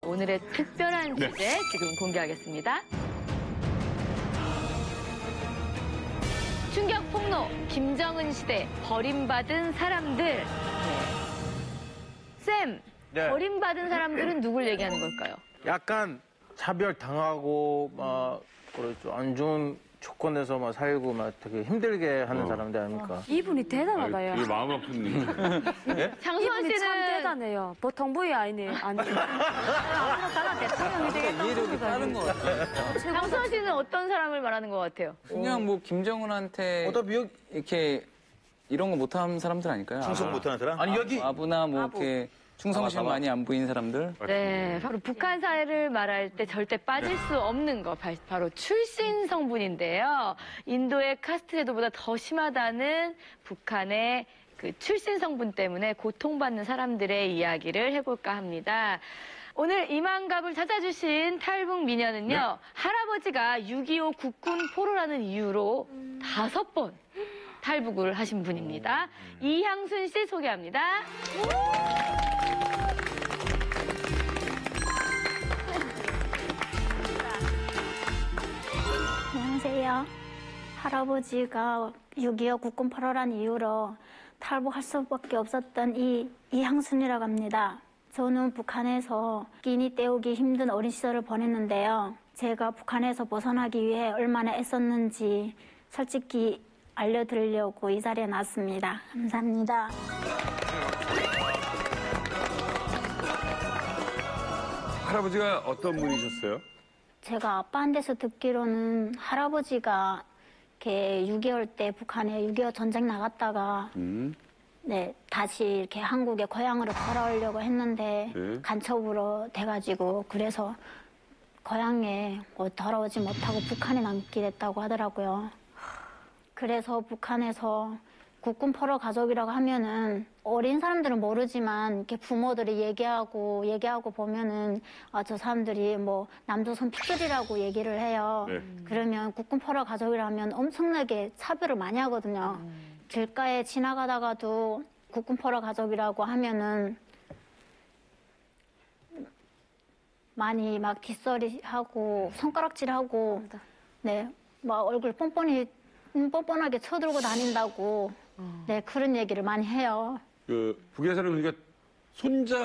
오늘의 특별한 주제 지금 공개하겠습니다. 충격 폭로, 김정은 시대 버림받은 사람들. 네. 쌤, 네. 버림받은 사람들은 누굴 얘기하는 걸까요? 약간 차별당하고 막 그렇죠. 안 좋은 조건에서 막 살고 막 되게 힘들게 하는 사람들 아닙니까? 이분이 대단하다요. 되게 마음 아픈 일. 장수원 이분이 참 씨는 대단해요. 보통 분이 아니네. 아니. 앞으로 나라 대통령이 되겠다는 이해력이 빠른 것 같아요. 장수원 씨는 어떤 사람을 말하는 것 같아요? 그냥 뭐 김정은한테 어차피 이렇게 이런 거 못하는 사람들 아닐까요? 충성 못하는 사람? 아니 여기 아부나 뭐 이렇게 충성심 많이 안 보이는 사람들? 네, 바로 북한 사회를 말할 때 절대 빠질 수 없는 거 바로 출신 성분인데요. 인도의 카스트 제도보다 더 심하다는 북한의 그 출신 성분 때문에 고통받는 사람들의 이야기를 해볼까 합니다. 오늘 이만갑을 찾아주신 탈북 미녀는요. 할아버지가 6.25 국군 포로라는 이유로 5번 탈북을 하신 분입니다. 이향순 씨 소개합니다. 안녕하세요. 할아버지가 6.25 국군 포로란 이유로 탈북할 수밖에 없었던 이향순이라고 합니다. 저는 북한에서 끼니 때우기 힘든 어린 시절을 보냈는데요. 제가 북한에서 벗어나기 위해 얼마나 애썼는지 솔직히 알려드리려고 이 자리에 나왔습니다. 감사합니다. 할아버지가 어떤 분이셨어요? 제가 아빠한테서 듣기로는 할아버지가 이렇게 6.25 때 북한에 6.25 전쟁 나갔다가 네, 다시 이렇게 한국에 고향으로 돌아오려고 했는데 네. 간첩으로 돼가지고 그래서 고향에 뭐 돌아오지 못하고 북한에 남게 됐다고 하더라고요. 그래서 북한에서 국군 포로 가족이라고 하면은 어린 사람들은 모르지만 이렇게 부모들이 얘기하고 보면은 저 사람들이 뭐 남조선 핏줄이라고 얘기를 해요. 네. 그러면 국군 포로 가족이라면 엄청나게 차별을 많이 하거든요. 길가에 지나가다가도 국군 포로 가족이라고 하면은 많이 막 뒷소리하고 손가락질하고 네, 막 얼굴 뻔뻔하게 쳐들고 다닌다고 네, 그런 얘기를 많이 해요. 그 북에서는 그러니까 손자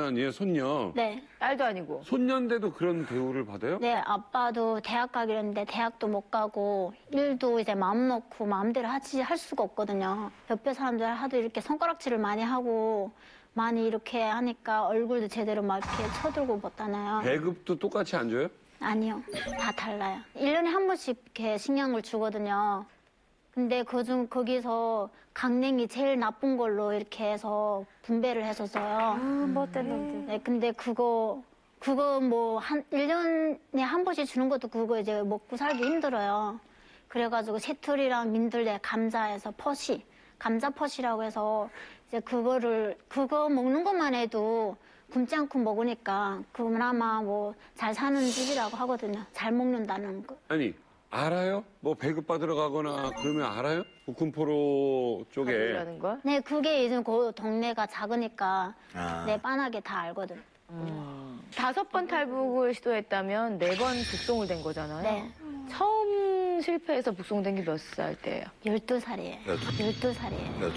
아니에요, 손녀. 네. 딸도 아니고. 손녀인데도 그런 대우를 받아요? 네, 아빠도 대학 가기로 했는데 대학도 못 가고 일도 이제 마음 놓고 마음대로 할 수가 없거든요. 옆에 사람들 하도 이렇게 손가락질을 많이 하고 많이 이렇게 하니까 얼굴도 제대로 막 이렇게 쳐들고 못 하나요. 배급도 똑같이 안 줘요? 아니요. 다 달라요. 1년에 한 번씩 이렇게 식량을 주거든요. 근데 거기서 강냉이 제일 나쁜 걸로 이렇게 해서 분배를 했었어요. 못된 놈들. 네, 근데 그거 뭐 1년에 한 번씩 주는 것도 그거 이제 먹고 살기 힘들어요. 그래가지고 새털이랑 민들레, 감자에서 감자 퍼시라고 해서 이제 그거 먹는 것만 해도 굶지 않고 먹으니까 그나마 뭐 잘 사는 집이라고 하거든요. 잘 먹는다는 거. 아니, 알아요? 뭐 배급 받으러 가거나 그러면 알아요? 국군포로 쪽에. 가족이라는 걸? 네, 그게 요즘 그 동네가 작으니까 네, 빤하게 다 알거든요. 5번 탈북을 시도했다면 4번 북송을 된 거잖아요. 네. 처음 실패해서 북송된 게 몇 살 때예요? 12살이에요. 12살이에요.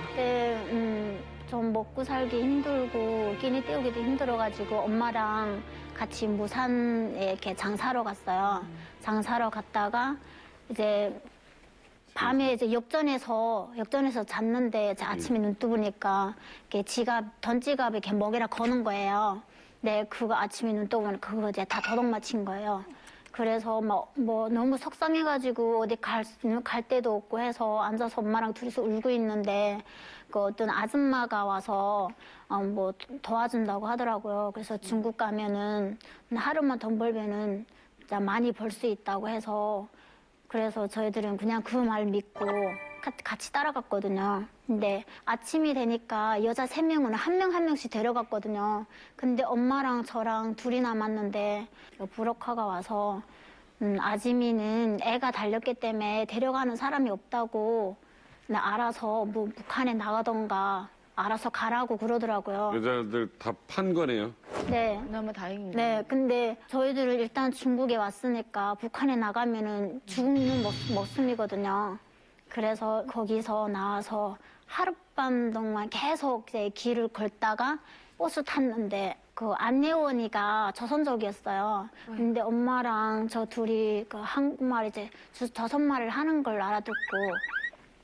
그때 좀 먹고 살기 힘들고 끼니 때우기도 힘들어가지고 엄마랑 같이 무산에 이렇게 장사로 갔어요. 장사로 갔다가 이제 밤에 이제 역전해서 잤는데 아침에 눈 뜨보니까 이렇게 돈지갑에 이렇게 먹이라 거는 거예요. 네, 그거 아침에 눈 뜨고는 그거 이제 다 도둑 맞힌 거예요. 그래서 뭐 너무 속상해가지고 어디 갈 데도 없고 해서 앉아서 엄마랑 둘이서 울고 있는데 그 어떤 아줌마가 와서 뭐 도와준다고 하더라고요. 그래서 중국 가면은 하루만 돈 벌면은 진짜 많이 벌 수 있다고 해서 그래서 저희들은 그냥 그 말 믿고 같이 따라갔거든요. 근데 아침이 되니까 여자 3명은 한 명씩 데려갔거든요. 근데 엄마랑 저랑 둘이 남았는데 부럭화가 와서 아지미는 애가 달렸기 때문에 데려가는 사람이 없다고 알아서 뭐 북한에 나가던가 알아서 가라고 그러더라고요. 여자들 다 판 거네요. 네. 너무 다행입니다. 네, 근데 저희들은 일단 중국에 왔으니까 북한에 나가면은 죽는 목숨이거든요. 그래서 거기서 나와서 하룻밤 동안 계속 이제 길을 걷다가 버스 탔는데 그 안내원이가 조선족이었어요. 근데 엄마랑 저 둘이 그 한국말 이제 조선말을 하는 걸 알아듣고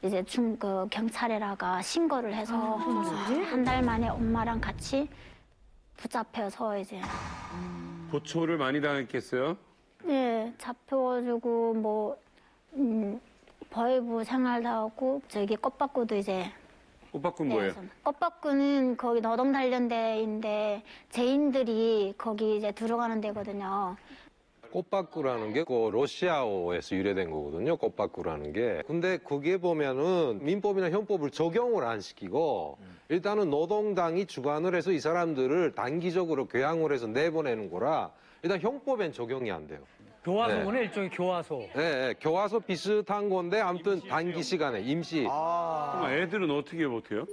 이제 그 경찰에다가 신고를 해서 한 달 만에 엄마랑 같이 붙잡혀서 이제 고초를 많이 당했겠어요? 네 잡혀가지고 뭐 벌부 생활도 하고 저기 꽃바꾸도 이제 꽃바꾼 뭐예요? 꽃바꾸는 거기 노동 단련대인데 제인들이 거기 이제 들어가는 데거든요. 꽃바꾸라는 게 그 러시아어에서 유래된 거거든요. 꽃바꾸라는 게. 근데 거기에 보면은 민법이나 형법을 적용을 안 시키고 일단은 노동당이 주관을 해서 이 사람들을 단기적으로 교양을 해서 내보내는 거라 일단 형법엔 적용이 안 돼요. 교화소군요, 일종의 교화소. 네, 네, 교화소 비슷한 건데 아무튼 단기 시간에 임시. 그럼 애들은 어떻게 버텨요?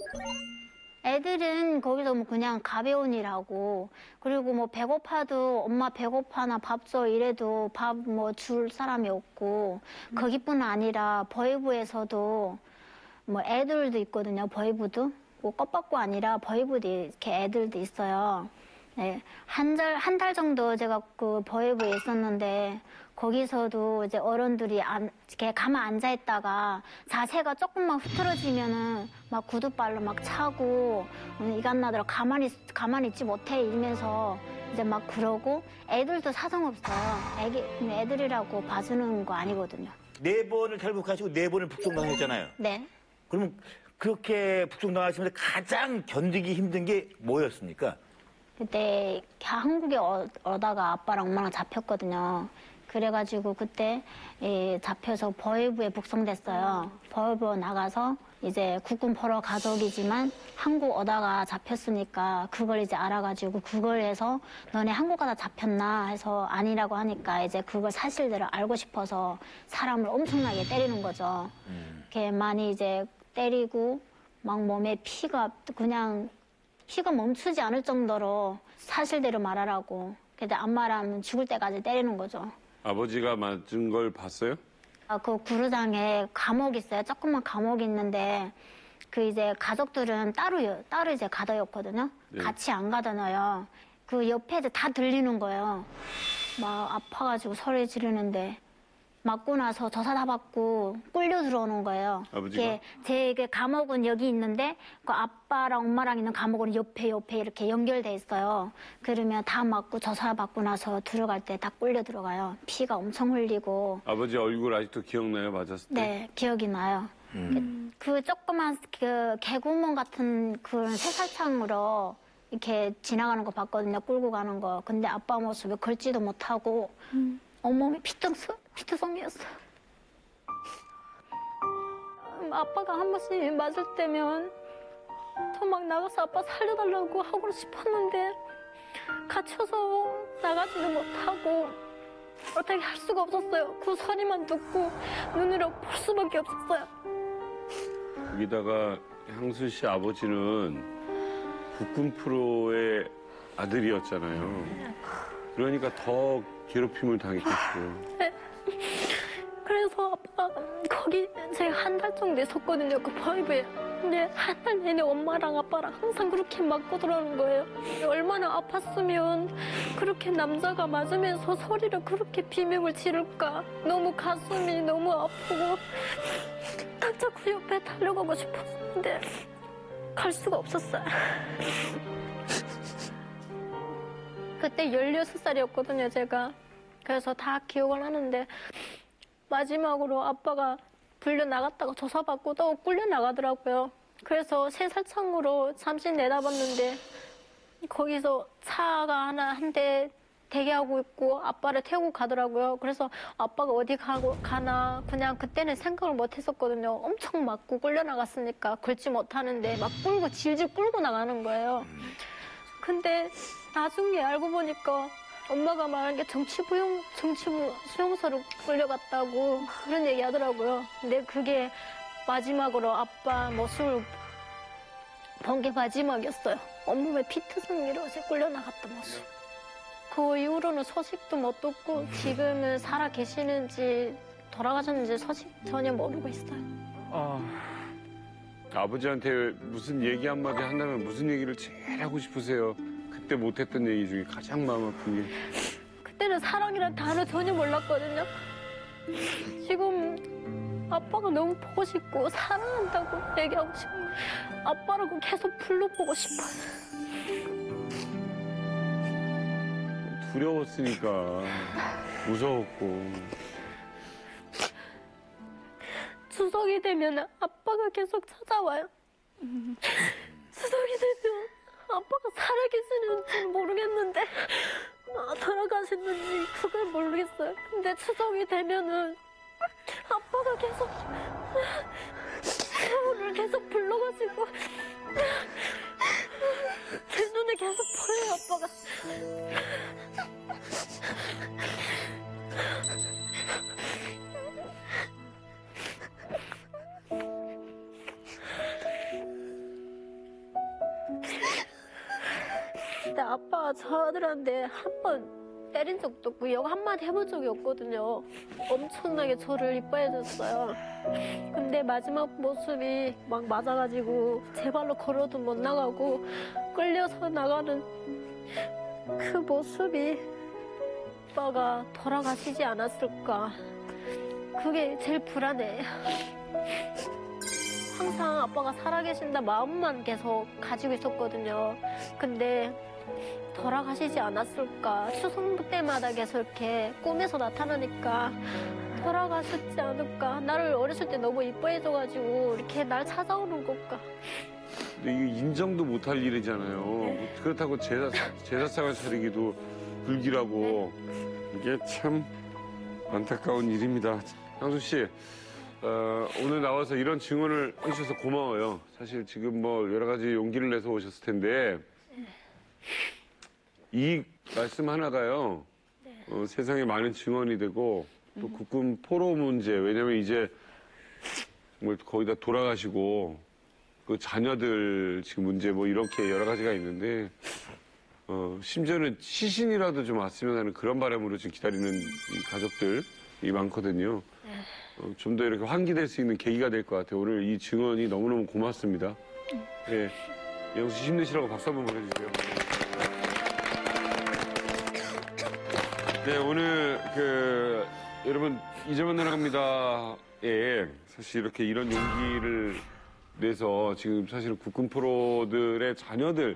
애들은 거기서 뭐 그냥 가벼운 일하고 그리고 뭐 배고파도 엄마 배고파나 밥 줘 이래도 밥 뭐 줄 사람이 없고 거기뿐 아니라 보이부에서도 뭐 애들도 있거든요. 보이부도 뭐 꽃받고 아니라 보이부도 이렇게 애들도 있어요. 네, 한 달 정도 제가 그 보이부에 있었는데 거기서도 이제 어른들이 이렇게 가만 앉아 있다가 자세가 조금만 흐트러지면은 막 구두발로 막 차고 이간나더라 가만히 있지 못해 이러면서 이제 막 그러고 애들도 사정 없어요. 애들이라고 봐주는 거 아니거든요. 4번을 탈북하시고 4번을 북송당했잖아요. 네. 그러면 그렇게 북송당하시면서 가장 견디기 힘든 게 뭐였습니까? 그때 한국에 오다가 아빠랑 엄마랑 잡혔거든요. 그래가지고 그때 잡혀서 보위부에 북송됐어요. 보위부 나가서 이제 국군 포로 가족이지만 한국 오다가 잡혔으니까 그걸 이제 알아가지고 그걸 해서 너네 한국 가다 잡혔나 해서 아니라고 하니까 이제 그걸 사실대로 알고 싶어서 사람을 엄청나게 때리는 거죠. 이렇게 많이 이제 때리고 막 몸에 피가 멈추지 않을 정도로 사실대로 말하라고. 근데 안 말하면 죽을 때까지 때리는 거죠. 아버지가 맞은 걸 봤어요? 그 구르장에 감옥이 있어요. 조그만 감옥이 있는데 그 이제 가족들은 따로 이제 가둬였거든요. 네. 같이 안 가둬놔요. 그 옆에 이제 다 들리는 거예요. 막 아파가지고 소리 지르는데 맞고 나서 조사 다 받고 끌려 들어오는 거예요. 아버지가? 제 감옥은 여기 있는데 그 아빠랑 엄마랑 있는 감옥은 옆에 이렇게 연결돼 있어요. 그러면 다 맞고 조사 받고 나서 들어갈 때 다 끌려 들어가요. 피가 엄청 흘리고. 아버지 얼굴 아직도 기억나요? 맞았을 때? 네, 기억이 나요. 그 조그만 그 개구멍 같은 그런 새살창으로 이렇게 지나가는 거 봤거든요. 끌고 가는 거. 근데 아빠 모습을 걷지도 못하고 온몸이 피투성이었어요. 아빠가 한 번씩 맞을 때면 저 막 나가서 아빠 살려달라고 하고 싶었는데 갇혀서 나가지도 못하고 어떻게 할 수가 없었어요. 그 소리만 듣고 눈으로 볼 수밖에 없었어요. 거기다가 향순 씨 아버지는 국군 프로의 아들이었잖아요. 그러니까 더 괴롭힘을 당했겠어요. 네. 그래서 아빠가 거기 제가 한 달 정도 있었거든요. 그 보이부에. 근데 한 달 내내 엄마랑 아빠랑 항상 그렇게 맞고 들어오는 거예요. 얼마나 아팠으면 그렇게 남자가 맞으면서 소리를 그렇게 비명을 지를까. 너무 가슴이 너무 아프고 각자 그 옆에 달려가고 싶었는데 갈 수가 없었어요. 그때 16살이었거든요, 제가. 그래서 다 기억을 하는데 마지막으로 아빠가 불려 나갔다가 조사받고 또 끌려 나가더라고요. 그래서 새살창으로 잠시 내다봤는데 거기서 차가 한 대 대기하고 있고 아빠를 태우고 가더라고요. 그래서 아빠가 어디 가나 그냥 그때는 생각을 못 했었거든요. 엄청 맞고 끌려 나갔으니까 걷지 못하는데 막 질질 끌고 나가는 거예요. 근데 나중에 알고 보니까 엄마가 말한 게 정치부 수용소로 끌려갔다고 그런 얘기 하더라고요. 근데 그게 마지막으로 아빠 모습을 본 게 마지막이었어요. 온몸에 피투성이로 끌려나갔던 모습. 그 이후로는 소식도 못 듣고 지금은 살아 계시는지 돌아가셨는지 소식 전혀 모르고 있어요. 아버지한테 무슨 얘기 한마디 한다면 무슨 얘기를 제일 하고 싶으세요? 그때 못했던 얘기 중에 가장 마음 아픈 게. 그때는 사랑이란 단어 전혀 몰랐거든요. 지금 아빠가 너무 보고 싶고 사랑한다고 얘기하고 싶고 아빠라고 계속 불러보고 싶어요. 두려웠으니까 무서웠고. 추석이 되면 아빠가 계속 찾아와요. 추석이 되면 아빠가 살아계시는지는 모르겠는데 돌아가셨는지 그걸 모르겠어요. 근데 추석이 되면은 아빠가 계속 저를 계속 불러가지고 제 눈에 계속 보여요, 아빠가. 근데 아빠가 저들한테 한 번 때린 적도 없고 욕 한마디 해본 적이 없거든요. 엄청나게 저를 이뻐해줬어요. 근데 마지막 모습이 막 맞아가지고 제 발로 걸어도 못 나가고 끌려서 나가는 그 모습이 아빠가 돌아가시지 않았을까. 그게 제일 불안해요. 항상 아빠가 살아계신다 마음만 계속 가지고 있었거든요. 근데 돌아가시지 않았을까. 추석 때마다 계속 이렇게 꿈에서 나타나니까 돌아가셨지 않을까. 나를 어렸을 때 너무 이뻐해줘가지고 이렇게 날 찾아오는 걸까. 근데 이게 인정도 못할 일이잖아요. 그렇다고 제사상을 차리기도 불길하고 이게 참 안타까운 일입니다. 향수 씨, 오늘 나와서 이런 증언을 해주셔서 고마워요. 사실 지금 뭐 여러 가지 용기를 내서 오셨을 텐데 이 말씀 하나가요. 세상에 많은 증언이 되고 또 국군 포로 문제, 왜냐면 이제 뭐 거의 다 돌아가시고 그 자녀들 지금 문제 뭐 이렇게 여러 가지가 있는데 심지어는 시신이라도 좀 왔으면 하는 그런 바람으로 지금 기다리는 이 가족들이 많거든요. 좀 더 이렇게 환기될 수 있는 계기가 될 것 같아요. 오늘 이 증언이 너무너무 고맙습니다. 예, 영수 씨 힘내시라고 박수 한번 보내주세요. 네, 오늘 여러분 이제만 나갑니다에 사실 이렇게 이런 용기를 내서 지금 사실은 국군 포로들의 자녀들,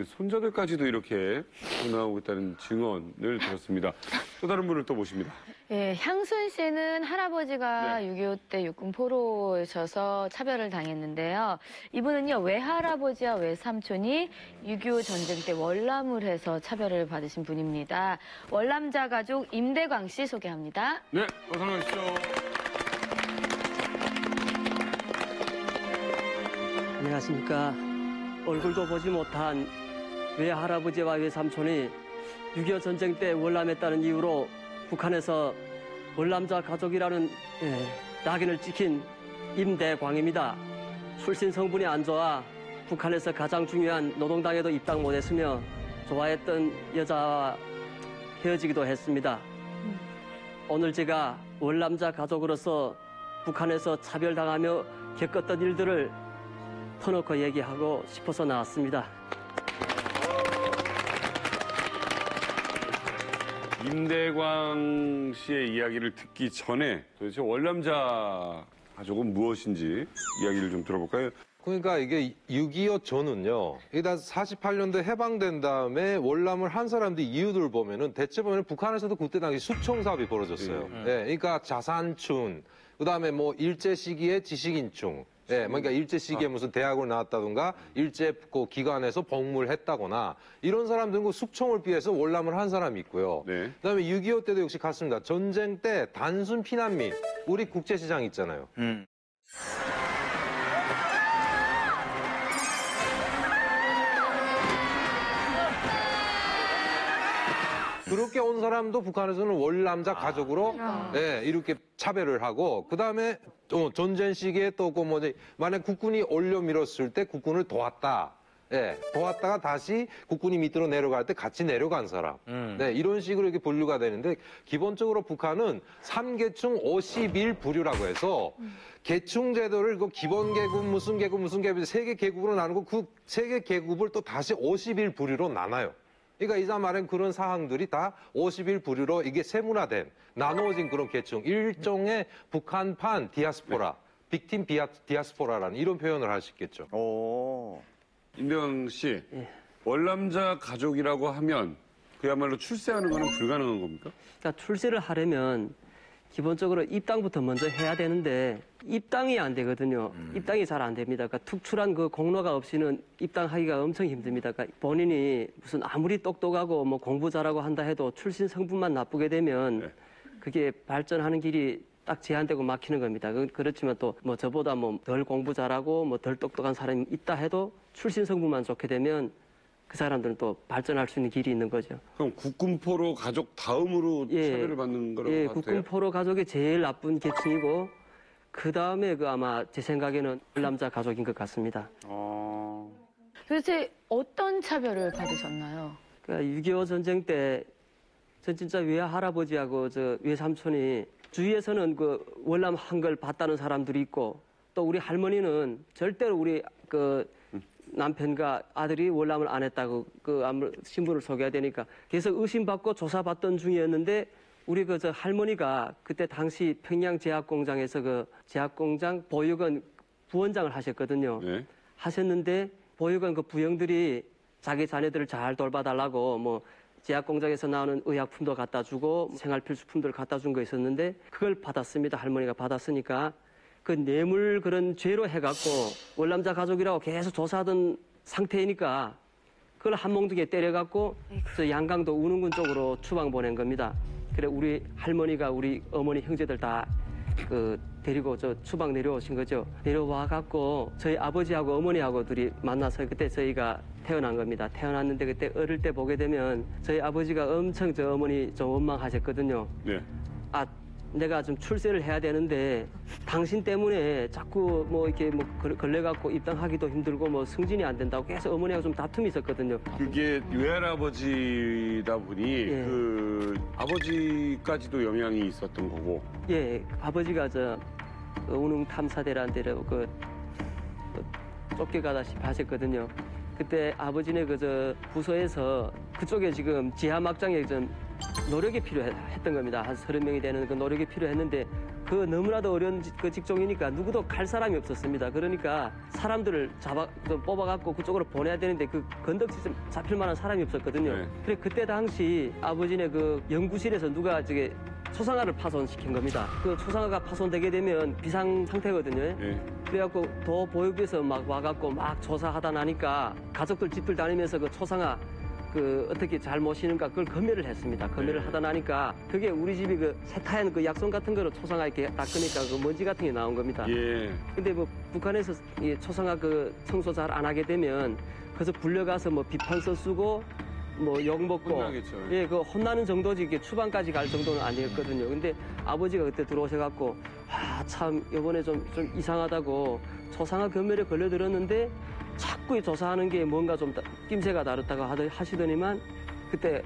손자들까지도 이렇게 나오고 있다는 증언을 들었습니다. 또 다른 분을 또 모십니다. 예, 향순 씨는 할아버지가 6.25 때 육군 포로셔서 차별을 당했는데요. 이분은요, 외할아버지와 외삼촌이 6.25 전쟁 때 월남을 해서 차별을 받으신 분입니다. 월남자 가족 임대광 씨 소개합니다. 네, 어서 오십시오. 안녕하십니까. 얼굴도 보지 못한 외할아버지와 외삼촌이 6.25 전쟁 때 월남했다는 이유로 북한에서 월남자 가족이라는 낙인을 찍힌 임대광입니다. 출신 성분이 안 좋아 북한에서 가장 중요한 노동당에도 입당 못했으며 좋아했던 여자와 헤어지기도 했습니다. 오늘 제가 월남자 가족으로서 북한에서 차별당하며 겪었던 일들을 터놓고 얘기하고 싶어서 나왔습니다. 임대광 씨의 이야기를 듣기 전에 도대체 월남자 가족은 무엇인지 이야기를 좀 들어볼까요? 그러니까 이게 6.25 전은요, 일단 48년도에 해방된 다음에 월남을 한 사람들 이유들을 보면은 대체 보면 북한에서도 그때 당시 숙청 사업이 벌어졌어요. 예, 그러니까 자산춘, 그 다음에 뭐 일제 시기에 지식인충, 예, 그러니까 일제 시기에 무슨 대학을 나왔다든가 일제 그 기관에서 복무를 했다거나 이런 사람들은 그 숙청을 피해서 월남을 한 사람이 있고요. 네. 그다음에 6.25 때도 역시 같습니다. 전쟁 때 단순 피난민, 우리 국제시장 있잖아요. 그렇게 온 사람도 북한에서는 월남자 가족으로 예, 이렇게 차별을 하고 그다음에 전쟁 시기에 또 그 뭐지 만약 국군이 올려 밀었을 때 국군을 도왔다. 예, 도왔다가 다시 국군이 밑으로 내려갈 때 같이 내려간 사람. 네, 이런 식으로 이렇게 분류가 되는데 기본적으로 북한은 3계층 51부류라고 해서 계층 제도를 그 기본 계급 무슨 계급 세 개 계급으로 나누고 그 세 개 계급을 또 다시 51부류로 나눠요. 그러니까 이 사람 말은 그런 사항들이 다 51부류로 이게 세분화된 나누어진 그런 계층 일종의 북한판 디아스포라, 빅팀 디아스포라라는 이런 표현을 할 수 있겠죠. 임대광 씨, 월남자 가족이라고 하면 그야말로 출세하는 거는 불가능한 겁니까? 그러니까 출세를 하려면 기본적으로 입당부터 먼저 해야 되는데 입당이 안 되거든요. 입당이 잘 안 됩니다. 그러니까 특출한 그 공로가 없이는 입당하기가 엄청 힘듭니다. 그러니까 본인이 무슨 아무리 똑똑하고 뭐 공부 잘하고 한다 해도 출신 성분만 나쁘게 되면 그게 발전하는 길이 딱 제한되고 막히는 겁니다. 그렇지만 또 뭐 저보다 뭐 덜 공부 잘하고 뭐 덜 똑똑한 사람이 있다 해도 출신 성분만 좋게 되면 그 사람들은 또 발전할 수 있는 길이 있는 거죠. 그럼 국군포로 가족 다음으로 차별을 받는 거라고 예, 봐도 돼요? 국군포로 가족이 제일 나쁜 계층이고 그 다음에 그 아마 제 생각에는 월남자 가족인 것 같습니다. 도대체 어떤 차별을 받으셨나요? 그러니까 6.25 전쟁 때 전 진짜 외할아버지하고 저 외삼촌이 주위에서는 그 월남 한걸 봤다는 사람들이 있고 또 우리 할머니는 절대로 우리 그 남편과 아들이 월남을 안 했다고 그 신분을 소개해야 되니까 계속 의심받고 조사받던 중이었는데 우리 그 저 할머니가 그때 당시 평양 제약공장에서 그 제약공장 보육원 부원장을 하셨거든요. 네. 하셨는데 보육원 그 부영들이 자기 자녀들을 잘 돌봐달라고 뭐 제약공장에서 나오는 의약품도 갖다 주고 생활필수품들을 갖다 준 거 있었는데 그걸 받았습니다. 할머니가 받았으니까 그 뇌물 그런 죄로 해갖고 월남자 가족이라고 계속 조사하던 상태이니까 그걸 한 몽둥이에 때려갖고 저 양강도 운흥군 쪽으로 추방 보낸 겁니다. 그래 우리 할머니가 우리 어머니 형제들 다 그 데리고 저 추방 내려오신 거죠. 내려와갖고 저희 아버지하고 어머니하고 둘이 만나서 그때 저희가 태어난 겁니다. 태어났는데 그때 어릴 때 보게 되면 저희 아버지가 엄청 저 어머니 좀 원망하셨거든요. 네. 아, 내가 좀 출세를 해야 되는데 당신 때문에 자꾸 뭐 이렇게 뭐 걸려갖고 입당하기도 힘들고 뭐 승진이 안 된다고 계속 어머니하고 좀 다툼이 있었거든요. 그게 외할아버지다 보니 예. 그 아버지까지도 영향이 있었던 거고. 예, 아버지가 저 운흥 탐사대라는 데로 쫓겨가다시피 하셨거든요. 그때 아버지네 그 저 부서에서 그쪽에 지금 지하 막장에 좀 노력이 필요했던 겁니다. 한 30명이 되는 그 노력이 필요했는데 그 너무나도 어려운 그 직종이니까 누구도 갈 사람이 없었습니다. 그러니까 사람들을 뽑아갖고 그쪽으로 보내야 되는데 그 건덕지 좀 잡힐 만한 사람이 없었거든요. 네. 그래 그때 당시 아버지네 그 연구실에서 누가 저게 초상화를 파손시킨 겁니다. 그 초상화가 파손되게 되면 비상 상태거든요. 네. 그래갖고 도 보육에서 막 와갖고 막 조사하다 나니까 가족들 집들 다니면서 그 초상화 그 어떻게 잘 모시는가 그걸 검열을 했습니다. 검열을 하다 나니까 그게 우리 집이 그 세타연 그 약손 같은 거로 초상화 이렇게 닦으니까 그 먼지 같은 게 나온 겁니다. 예. 근데 뭐 북한에서 이 초상화 그 청소 잘 안 하게 되면 그래서 불려가서 뭐 비판서 쓰고 뭐 욕 먹고 혼나겠죠. 예, 그 혼나는 정도지 이게 추방까지 갈 정도는 아니었거든요. 근데 아버지가 그때 들어오셔갖고 참 이번에 좀 이상하다고 초상화 검열에 걸려들었는데 자꾸 조사하는 게 뭔가 좀 낌새가 다르다고 하시더니만 그때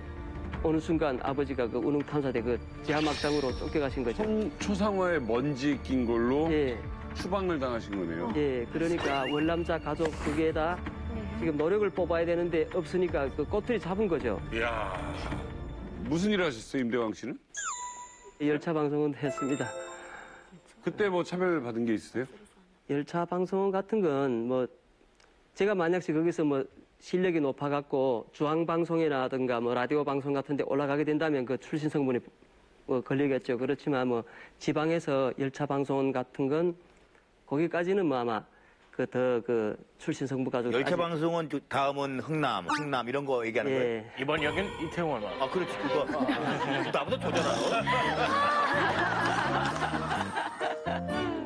어느 순간 아버지가 그 운흥탐사대 그 지하막장으로 쫓겨가신 거죠. 초상화에 먼지 낀 걸로 예, 추방을 당하신 거네요. 예, 그러니까 월남자 가족 두 개다 지금 노력을 뽑아야 되는데 없으니까 그 꼬투리 잡은 거죠. 이야. 무슨 일을 하셨어요, 임대광 씨는? 열차 방송은 했습니다. 그때 뭐 차별 받은 게 있으세요? 열차 방송 같은 건 뭐 제가 만약에 거기서 뭐 실력이 높아갖고 중앙 방송이라든가 뭐 라디오 방송 같은 데 올라가게 된다면 그 출신 성분이 뭐 걸리겠죠. 그렇지만 뭐 지방에서 열차 방송 같은 건 거기까지는 뭐 아마 그 출신 성분 가지고 열차 방송은 다음은 흥남 이런 거 얘기하는 거예요? 예. 이번 역은 이태원 말. 아, 그렇지, 그거. 나보다 더 잘하네.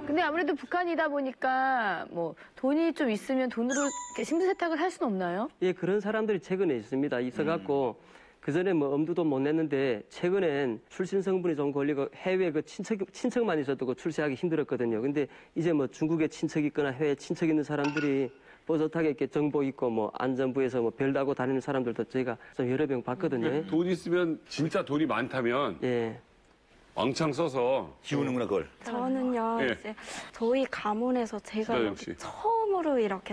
근데 아무래도 북한이다 보니까 뭐 돈이 좀 있으면 돈으로 이렇게 심수 세탁을 할 수는 없나요? 예, 그런 사람들이 최근에 있습니다. 있어갖고 그전에 뭐 엄두도 못 냈는데 최근엔 출신 성분이 좀 걸리고 해외 그 친척만 있어도 그 출세하기 힘들었거든요. 근데 이제 뭐 중국에 친척 있거나 해외 친척 있는 사람들이 뻣뻣하게 이렇게 정보 있고 뭐 안전부에서 뭐 별 달고 다니는 사람들도 저희가 좀 여러 명 봤거든요. 돈 있으면 진짜 돈이 많다면 예. 왕창 써서 지우는구나, 그걸. 저는요, 예. 이제 저희 가문에서 제가 신하영 여기 씨.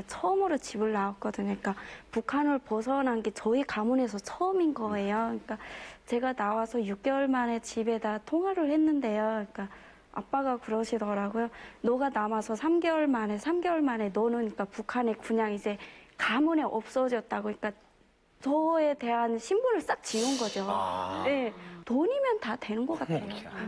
처음으로 집을 나왔거든요. 그러니까 북한을 벗어난 게 저희 가문에서 처음인 거예요. 그러니까 제가 나와서 6개월 만에 집에다 통화를 했는데요. 그러니까 아빠가 그러시더라고요. 너가 남아서 3개월 만에 너는 그러니까 북한에 그냥 이제 가문에 없어졌다고. 그러니까 저에 대한 신분을 싹 지운 거죠. 네, 돈이면 다 되는 것 같아요.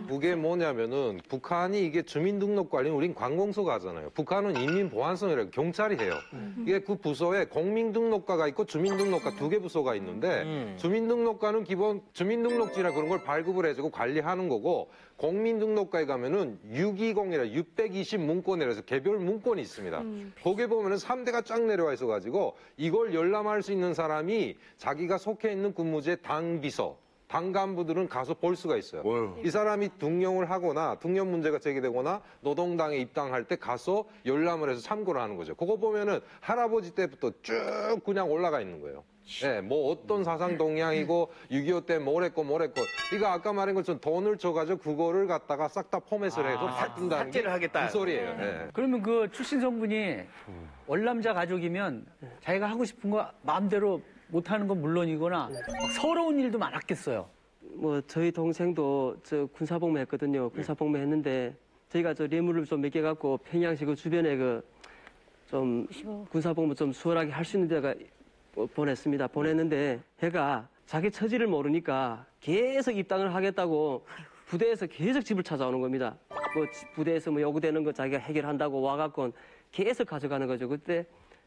그게 뭐냐면은 북한이 이게 주민등록 관리는 우린 관공서가 하잖아요. 북한은 인민보안성이라고 경찰이 해요. 이게 그 부서에 공민등록과가 있고 주민등록과 두 개 부서가 있는데 주민등록과는 기본 주민등록지라 그런 걸 발급을 해주고 관리하는 거고 공민등록과에 가면은 620이라 620 문건이라서 개별 문건이 있습니다. 거기에 보면은 3대가 쫙 내려와 있어가지고 이걸 열람할 수 있는 사람이 자기가 속해 있는 군무지의 당 비서, 당 간부들은 가서 볼 수가 있어요. 어휴. 이 사람이 등용을 하거나 등용 문제가 제기되거나 노동당에 입당할 때 가서 열람을 해서 참고를 하는 거죠. 그거 보면은 할아버지 때부터 쭉 그냥 올라가 있는 거예요. 예, 뭐 어떤 사상 동향이고 6.25 때 뭐랬고 이거 아까 말한 것처럼 돈을 줘가지고 그거를 갖다가 싹 다 포맷을 해서 바꾼다는 게 삭제를 하겠다. 그 소리예요. 예. 그러면 그 출신 성분이 월남자 가족이면 자기가 하고 싶은 거 마음대로 못하는 건 물론이거나 막 서러운 일도 많았겠어요. 뭐 저희 동생도 저 군사복무 했거든요. 군사복무 했는데 저희가 저 뇌물을 좀 몇 개 갖고 평양시 그 주변에 그 좀 군사복무 좀 수월하게 할 수 있는 데가 보냈습니다. 보냈는데 걔가 자기 처지를 모르니까 계속 입당을 하겠다고 부대에서 계속 집을 찾아오는 겁니다. 뭐 부대에서 뭐 요구되는 거 자기가 해결한다고 와갖고 계속 가져가는 거죠. 그때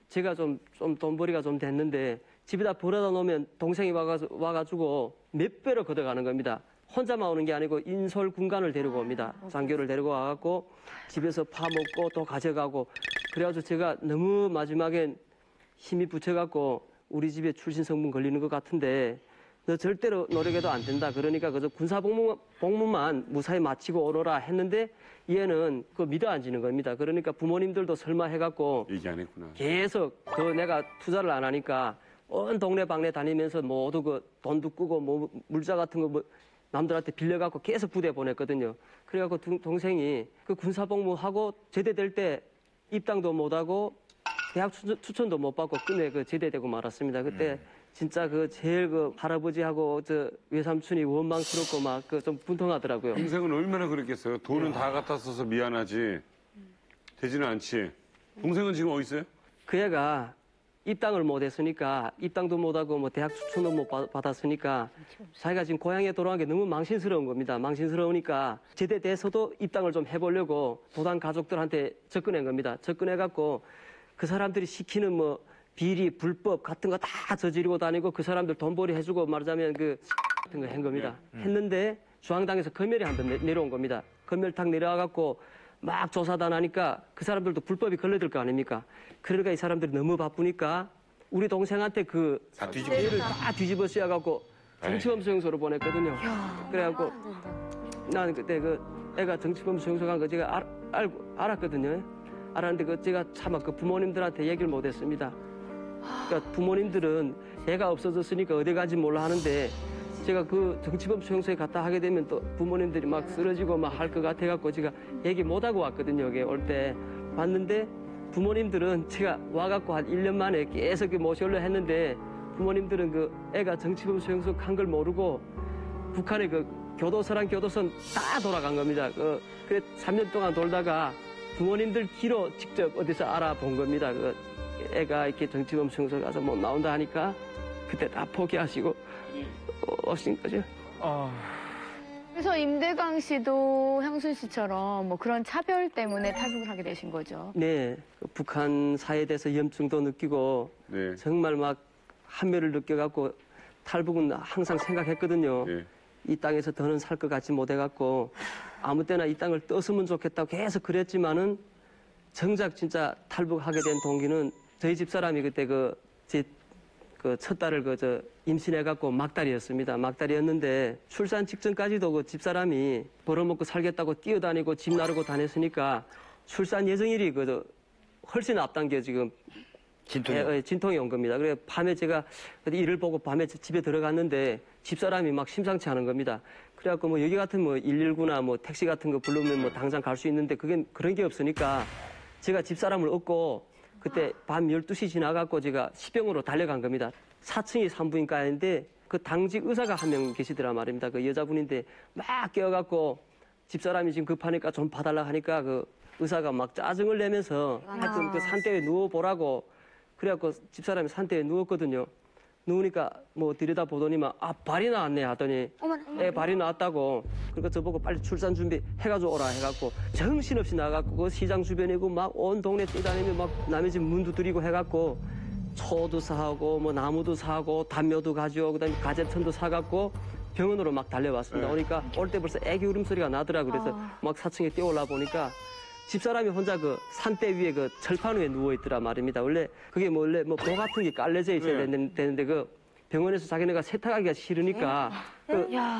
제가 좀 돈벌이가 좀 됐는데 집에다 버려다 놓으면 동생이 와가지고 몇 배로 걷어가는 겁니다. 혼자만 오는 게 아니고 인솔 군관을 데리고 옵니다. 장교를 데리고 와갖고 집에서 파먹고 또 가져가고 그래가지고 제가 너무 마지막엔 힘이 붙여갖고 우리 집에 출신 성분 걸리는 것 같은데 너 절대로 노력해도 안 된다. 그러니까 그저 군사복무만 무사히 마치고 오너라 했는데 얘는 그거 믿어 안 지는 겁니다. 그러니까 부모님들도 설마 해갖고 얘기 안 했구나. 계속 더 내가 투자를 안 하니까 온 동네 방네 다니면서 모두 그 돈도 끄고 뭐 물자 같은 거 뭐 남들한테 빌려갖고 계속 부대 보냈거든요. 그래갖고 동생이 그 군사복무하고 제대될 때 입당도 못하고 대학 추천도 못 받고 끝내 그 제대되고 말았습니다. 그때 진짜 그 제일 그 할아버지하고 저 외삼촌이 원망스럽고 막 그 좀 분통하더라고요. 동생은 얼마나 그랬겠어요. 돈은 다 갖다 써서 미안하지. 되지는 않지. 동생은 지금 어디 있어요? 그 애가 입당을 못 했으니까 입당도 못하고 뭐 대학 추천도 못 받았으니까 자기가 지금 고향에 돌아간 게 너무 망신스러운 겁니다. 망신스러우니까 제대돼서도 입당을 좀 해보려고 도당 가족들한테 접근한 겁니다. 접근해갖고 그 사람들이 시키는 뭐 비리, 불법 같은 거 다 저지르고 다니고 그 사람들 돈벌이 해주고 말하자면 그 같은 거 한 겁니다. 했는데 중앙당에서 검열이 한 번 내려온 겁니다. 검열 탁 내려와갖고 막 조사단 하니까 그 사람들도 불법이 걸려들 거 아닙니까? 그러니까 이 사람들이 너무 바쁘니까 우리 동생한테 그 뒤를 다 뒤집어 씌워갖고 정치범 수용소로 보냈거든요. 그래갖고 나는 그때 그 애가 정치범 수용소 간 거 제가 알았거든요. 알았는데 그 제가 차마 그 부모님들한테 얘기를 못했습니다. 그러니까 부모님들은 애가 없어졌으니까 어디 가지 몰라 하는데 제가 그 정치범 수용소에 갔다 하게 되면 또 부모님들이 막 쓰러지고 막 할 것 같아갖고 제가 얘기 못하고 왔거든요. 여기 올 때 왔는데 부모님들은 제가 와갖고 한 1년 만에 계속 모셔오려 했는데 부모님들은 그 애가 정치범 수용소 간 걸 모르고 북한의 그 교도소랑 교도소는 다 돌아간 겁니다. 그래 3년 동안 돌다가 부모님들 귀로 직접 어디서 알아본 겁니다. 그 애가 이렇게 정치범 수용소 가서 못 나온다 하니까 그때 다 포기하시고 오신 거죠. 그래서 임대강 씨도 형순 씨처럼 뭐 그런 차별 때문에 탈북을 하게 되신 거죠. 네, 그 북한 사회에 대해서 염증도 느끼고 네. 정말 막 한멸을 느껴갖고 탈북은 항상 생각했거든요. 네. 이 땅에서 더는 살 것 같지 못해갖고 아무 때나 이 땅을 떴으면 좋겠다고 계속 그랬지만은 정작 진짜 탈북하게 된 동기는 저희 집사람이 그때 그 제 그 첫 딸을 임신해갖고 막달이었습니다. 막달이었는데 출산 직전까지도 그 집사람이 벌어먹고 살겠다고 뛰어다니고 집 나르고 다녔으니까 출산 예정일이 훨씬 앞당겨 지금 진통이 온 겁니다. 그래 밤에 제가 일을 보고 밤에 집에 들어갔는데 집사람이 막 심상치 않은 겁니다. 그래갖고 뭐 여기 같은 뭐 119나 뭐 택시 같은 거 부르면 뭐 당장 갈 수 있는데 그런 게 없으니까 제가 집사람을 얻고 그때 밤 12시 지나갖고 제가 시병으로 달려간 겁니다. 4층이 산부인과인데 그 당직 의사가 한 명 계시더라 말입니다. 그 여자분인데 막 깨어갖고 집사람이 지금 급하니까 좀 봐달라 하니까 그 의사가 막 짜증을 내면서 하여튼 그 산대에 누워보라고 그래갖고 집사람이 산대에 누웠거든요. 누우니까 뭐 들여다보더니만 발이 나왔네 하더니 애 발이 나왔다고 그러니까 저보고 빨리 출산 준비 해가지고 오라 해갖고 정신없이 나가갖고 그 시장 주변이고 막 온 동네 뛰다니며 막 남의 집 문 두드리고 해갖고 초도 사고 뭐 나무도 사고 담요도 가져오고 그다음에 가재천도 사갖고 병원으로 막 달려왔습니다. 오니까 올 때 벌써 애기 울음소리가 나더라고 그래서 막 4층에 뛰어올라 보니까 집사람이 혼자 그 산대 위에 그 철판 위에 누워 있더라 말입니다. 원래 그게 뭐 원래 뭐 보 같은 게 깔려져 있어야 되는데 그 병원에서 자기네가 세탁하기가 싫으니까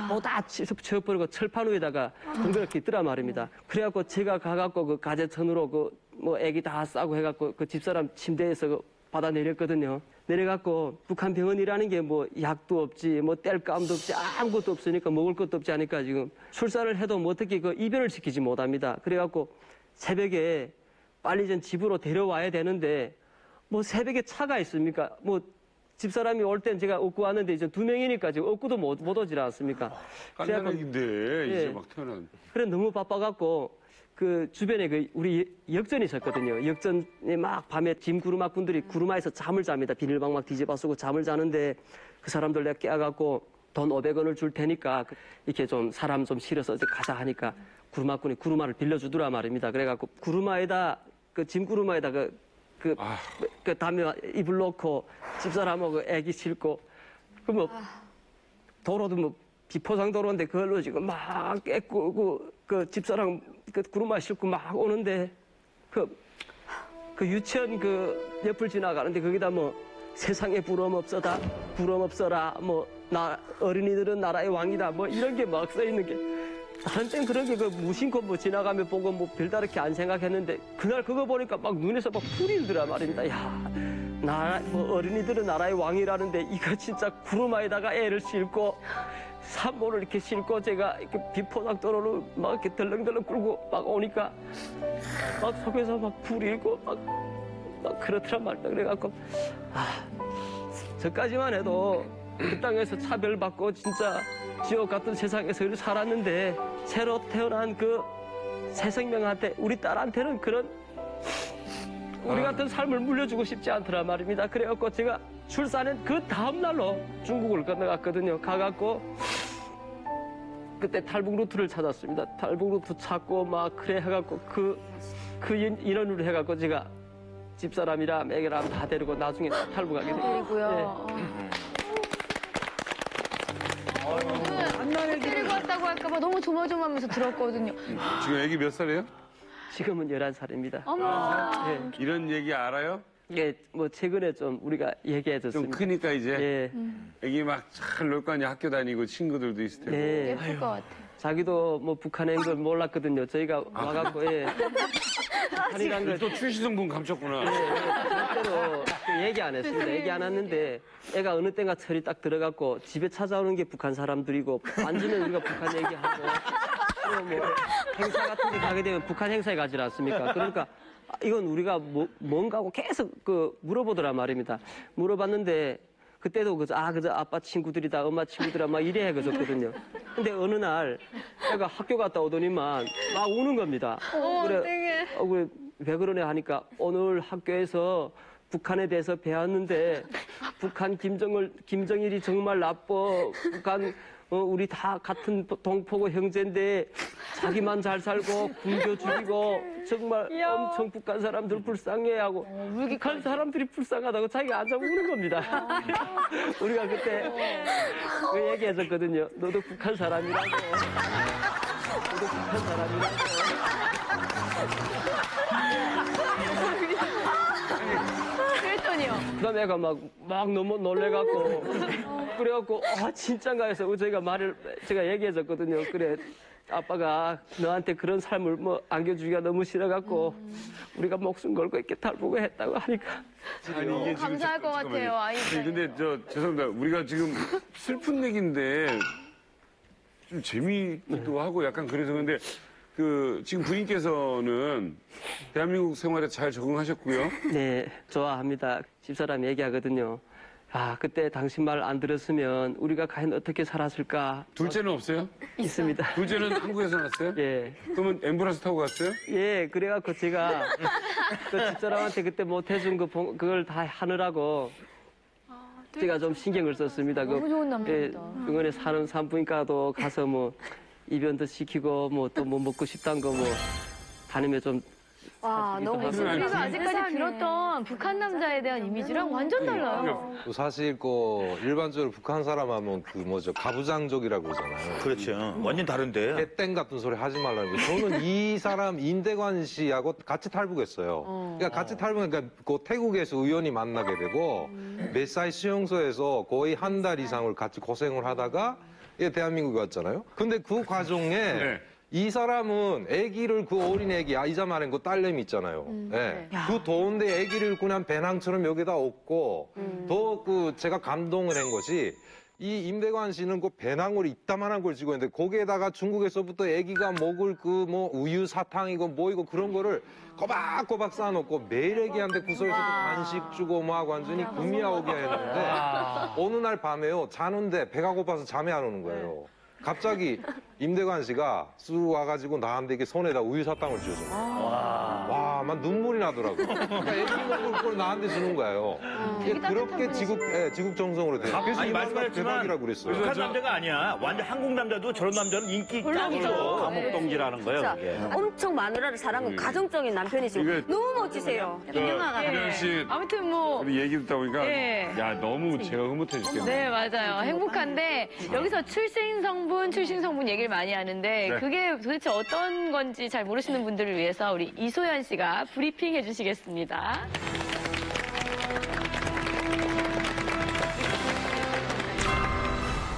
보다 치워버리고 철판 위에다가 덩그렇게 있더라 말입니다. 그래갖고 제가 가갖고 그 가재천으로 그 뭐 애기 다 싸고 해갖고 그 집사람 침대에서 그 받아 내렸거든요. 내려갖고 북한 병원이라는 게 뭐 약도 없지 뭐 뗄감도 없지 아무것도 없으니까 먹을 것도 없지 하니까 지금 출산을 해도 뭐 어떻게 그 이별을 시키지 못합니다. 그래갖고 새벽에 빨리 전 집으로 데려와야 되는데 뭐 새벽에 차가 있습니까? 뭐 집사람이 올 땐 제가 업고 왔는데 이제 2명이니까 지금 업고도 못 오질 않습니까? 깐난애기인데 이제 막 태어난. 그래 너무 바빠갖고 그 주변에 그 우리 역전이 있었거든요. 역전에 막 밤에 짐 구루마꾼들이 구루마에서 잠을 잡니다. 비닐방 막 뒤집어 쓰고 잠을 자는데 그 사람들 내가 깨워갖고 돈 500원을 줄 테니까 이렇게 좀 사람 좀 실어서 가자 하니까 구루마꾼이 구루마를 빌려주더라 말입니다. 그래갖고 구루마에다 그 짐 구루마에다 그 담요 이불 놓고 집사람하고 그 애기 싣고 그 뭐 도로도 뭐 비포장 도로인데 그걸로 지금 막 깨고 그 집사람 그 구루마 싣고 막 오는데 그 유치원 그 옆을 지나가는데 거기다 뭐 세상에 부러움 없어라 뭐 어린이들은 나라의 왕이다 뭐 이런 게 막 써 있는 게 한땐 그런 게 그 무심코 뭐 지나가며 보고 뭐 별다르게 안 생각했는데 그날 그거 보니까 막 눈에서 막 불이 일더라 말입니다. 뭐 어린이들은 나라의 왕이라는데 이거 진짜 구루마에다가 애를 싣고 산모를 이렇게 싣고 제가 이렇게 비포장 도로를 막 이렇게 덜렁덜렁 끌고 막 오니까 막 속에서 막 불이 일고 막 그렇더란 말이다. 그래갖고 저까지만 해도 그 땅에서 차별받고 진짜 지옥 같은 세상에서 살았는데 새로 태어난 그 새 생명한테 우리 딸한테는 그런 우리 같은 삶을 물려주고 싶지 않더라 말입니다. 그래갖고 제가 출산한 그 다음 날로 중국을 건너갔거든요. 가갖고 그때 탈북 루트를 찾았습니다. 탈북 루트 찾고 막 그래 해갖고 그 인원으로 해갖고 제가 집사람이랑 애기랑 다 데리고 나중에 탈북하게 됐고요. 데리고 왔다고 할까봐 너무 조마조마하면서 들었거든요. 지금 애기 몇 살이에요? 지금은 11살입니다. 어머. 이런 얘기 알아요? 예, 뭐 최근에 좀 우리가 얘기해줬습니다. 좀 크니까 이제 예. 애기 막 잘 놀 거 아니야. 학교 다니고 친구들도 있을 테고. 네. 예쁠 것 같아. 자기도 뭐 북한에 있는 걸 몰랐거든요. 저희가 와갖고 북한이란 걸 또 출시성분 감췄구나. 절대로 얘기 안 했습니다. 얘기 안 했는데 애가 어느 때가 철이 딱 들어갔고 집에 찾아오는 게 북한 사람들이고 앉으면 우리가 북한 얘기하고 또 뭐 행사 같은 데 가게 되면 북한 행사에 가지 않습니까? 그러니까 이건 우리가 뭔가 하고 계속 물어보더라 말입니다. 물어봤는데 그때도 그저 아빠 친구들이다, 엄마 친구들이다 막 이래 해거든요. 근데 어느 날 애가 학교 갔다 오더니만 막 우는 겁니다. 그래, 왜 그러냐 하니까 오늘 학교에서 북한에 대해서 배웠는데 북한 김정일이 정말 나빠. 북한 우리 다 같은 동포고 형제인데 자기만 잘 살고 굶겨 죽이고 정말 엄청 북한 사람들 불쌍해하고 북한 사람들이 불쌍하다고 자기가 앉아 우는 겁니다. 우리가 그때 그 얘기했었거든요. 너도 북한 사람이라고. 너도 북한 사람이라고. 그랬더니요. 그다음에 애가 막 너무 놀래갖고 그래갖고 진짠가 해서 저희가 제가 얘기해줬거든요. 그래 아빠가 너한테 그런 삶을 뭐 안겨주기가 너무 싫어갖고 우리가 목숨 걸고 이렇게 달보고 했다고 하니까 아니, 이게 감사할 것 같아요, 아이. 근데 죄송합니다. 우리가 지금 슬픈 얘기인데 좀 재미도 하고 약간 그래서 근데 지금 부인께서는 대한민국 생활에 잘 적응하셨고요. 네, 좋아합니다. 집사람이 얘기하거든요. 그때 당신 말 안 들었으면 우리가 과연 어떻게 살았을까? 둘째는 없어요? 있습니다. 둘째는 한국에서 났어요? 예. 그러면 엠브라스 타고 갔어요? 예, 그래갖고 제가 그 집사람한테 그때 못 해준 그걸 다 하느라고 제가 좀 신경을 썼습니다. 너무 좋은 남자입니다. 병원에 사는 산부인과도 가서 뭐 입원도 시키고 뭐 또 뭐 먹고 싶단 거 뭐 다니며 좀 와, 너무 우리가 아직까지 세상에. 들었던 북한 남자에 대한 이미지랑 완전 달라요. 사실 일반적으로 북한 사람 하면 가부장적이라고 그러잖아요. 그렇죠. 완전 다른데. 개땡 같은 소리 하지 말라는 거예요. 저는 이 사람 임대관 씨하고 같이 탈북했어요. 그러니까 같이 탈북하니까 태국에서 우연히 만나게 되고 맷사이 수용소에서 거의 한 달 이상을 같이 고생을 하다가 대한민국에 왔잖아요. 근데 그 과정에 네. 이 사람은 아기를 어린 아기 아이자 말한 딸내미 있잖아요. 네. 그 더운데 아기를 그냥 배낭처럼 여기다 업고 더 제가 감동을 한 것이 이 임대관 씨는 배낭으로 이따만한 걸 쥐고 있는데 거기에다가 중국에서부터 아기가 먹을 우유 사탕이고 이거 그런 거를 꼬박꼬박 쌓아놓고 매일 아기한테 구석에서도 간식 주고 하고 완전히 구미아오게 했는데 어느 날 밤에요. 자는데 배가 고파서 잠이 안 오는 거예요. 갑자기 임대관 씨가 쑥 와가지고 나한테 이렇게 손에다 우유 사탕을 쥐어줘. 와, 막 눈물이 나더라고. 그러니까 애기 먹을 걸 나한테 주는 거예요. 이게 그렇게 지국정성으로 돼요. 그래서 아니, 이 남자 말씀하셨지만 대박이라고 그랬어요. 북한 남자가 아니야. 완전 한국 남자도 저런 남자는 인기 짱이죠. 감옥동지라는 거예요. 자, 그게. 엄청 마누라를 사랑하고 가정적인 남편이시고 이게- 너무 멋지세요. 유현 씨 아무튼 뭐. 우리 얘기 듣다 보니까 예. 너무 제가 흐뭇해 죽겠네. 네, 맞아요. 행복한데 여기서 출신 성분 얘기를 많이 하는데 네. 그게 도대체 어떤 건지 잘 모르시는 분들을 위해서 우리 이소연 씨가 브리핑 해주시겠습니다.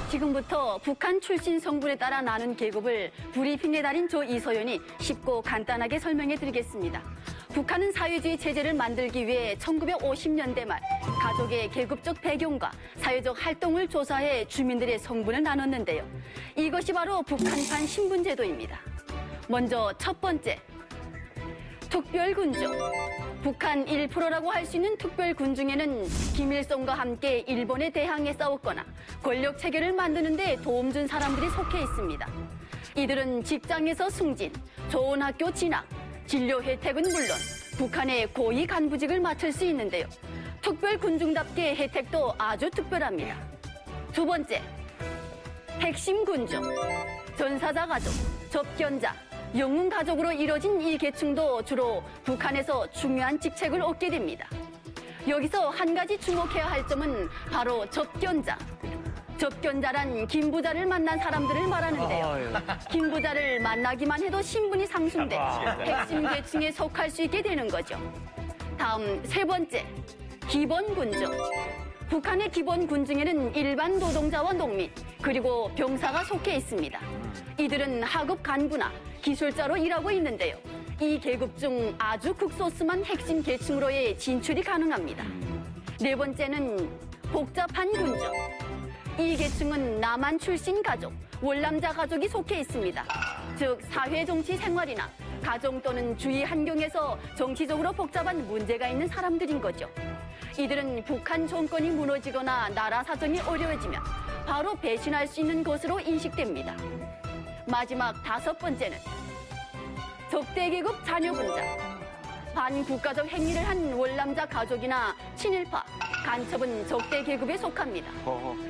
지금부터 북한 출신 성분에 따라 나눈 계급을 브리핑에 달인 조 이소연이 쉽고 간단하게 설명해 드리겠습니다. 북한은 사회주의 체제를 만들기 위해 1950년대 말 가족의 계급적 배경과 사회적 활동을 조사해 주민들의 성분을 나눴는데요. 이것이 바로 북한판 신분제도입니다. 먼저 첫 번째, 특별군주. 북한 1%라고 할 수 있는 특별군중에는 김일성과 함께 일본에 대항해 싸웠거나 권력 체계를 만드는 데 도움 준 사람들이 속해 있습니다. 이들은 직장에서 승진, 좋은 학교 진학, 진료 혜택은 물론 북한의 고위 간부직을 맡을 수 있는데요. 특별군중답게 혜택도 아주 특별합니다. 두 번째, 핵심 군중. 전사자 가족, 접견자, 영웅 가족으로 이뤄진 이 계층도 주로 북한에서 중요한 직책을 얻게 됩니다. 여기서 한 가지 주목해야 할 점은 바로 접견자. 접견자란 김부자를 만난 사람들을 말하는데요. 김부자를 만나기만 해도 신분이 상승돼 핵심 계층에 속할 수 있게 되는 거죠. 다음 세 번째, 기본군중. 북한의 기본군중에는 일반 노동자와 농민, 그리고 병사가 속해 있습니다. 이들은 하급 간부나 기술자로 일하고 있는데요. 이 계급 중 아주 극소수만 핵심 계층으로의 진출이 가능합니다. 네 번째는 복잡한 군중. 이 계층은 남한 출신 가족, 월남자 가족이 속해 있습니다. 즉 사회 정치 생활이나 가정 또는 주위 환경에서 정치적으로 복잡한 문제가 있는 사람들인 거죠. 이들은 북한 정권이 무너지거나 나라 사정이 어려워지면 바로 배신할 수 있는 것으로 인식됩니다. 마지막 다섯 번째는 적대계급 자녀분자. 반국가적 행위를 한 월남자 가족이나 친일파, 간첩은 적대계급에 속합니다.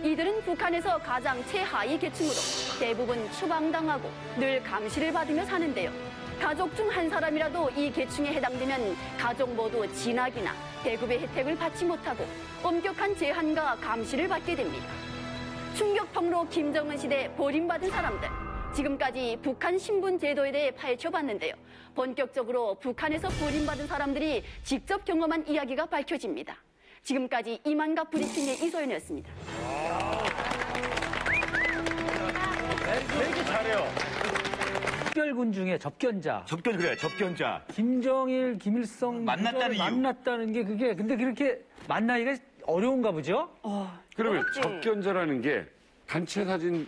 이들은 북한에서 가장 최하위 계층으로 대부분 추방당하고 늘 감시를 받으며 사는데요. 가족 중 한 사람이라도 이 계층에 해당되면 가족 모두 진학이나 배급의 혜택을 받지 못하고 엄격한 제한과 감시를 받게 됩니다. 충격통로 김정은 시대 버림받은 사람들. 지금까지 북한 신분 제도에 대해 파헤쳐봤는데요. 본격적으로 북한에서 버림받은 사람들이 직접 경험한 이야기가 밝혀집니다. 지금까지 이만갑 브리핑의 이소연이었습니다. 되게 잘해요. 특별군 중에 접견자. 그래요, 접견자. 김정일, 김일성 만났다는 이유. 만났다는 게 그게 근데 그렇게 만나기가 어려운가 보죠? 그러면 접견자라는 게 단체 사진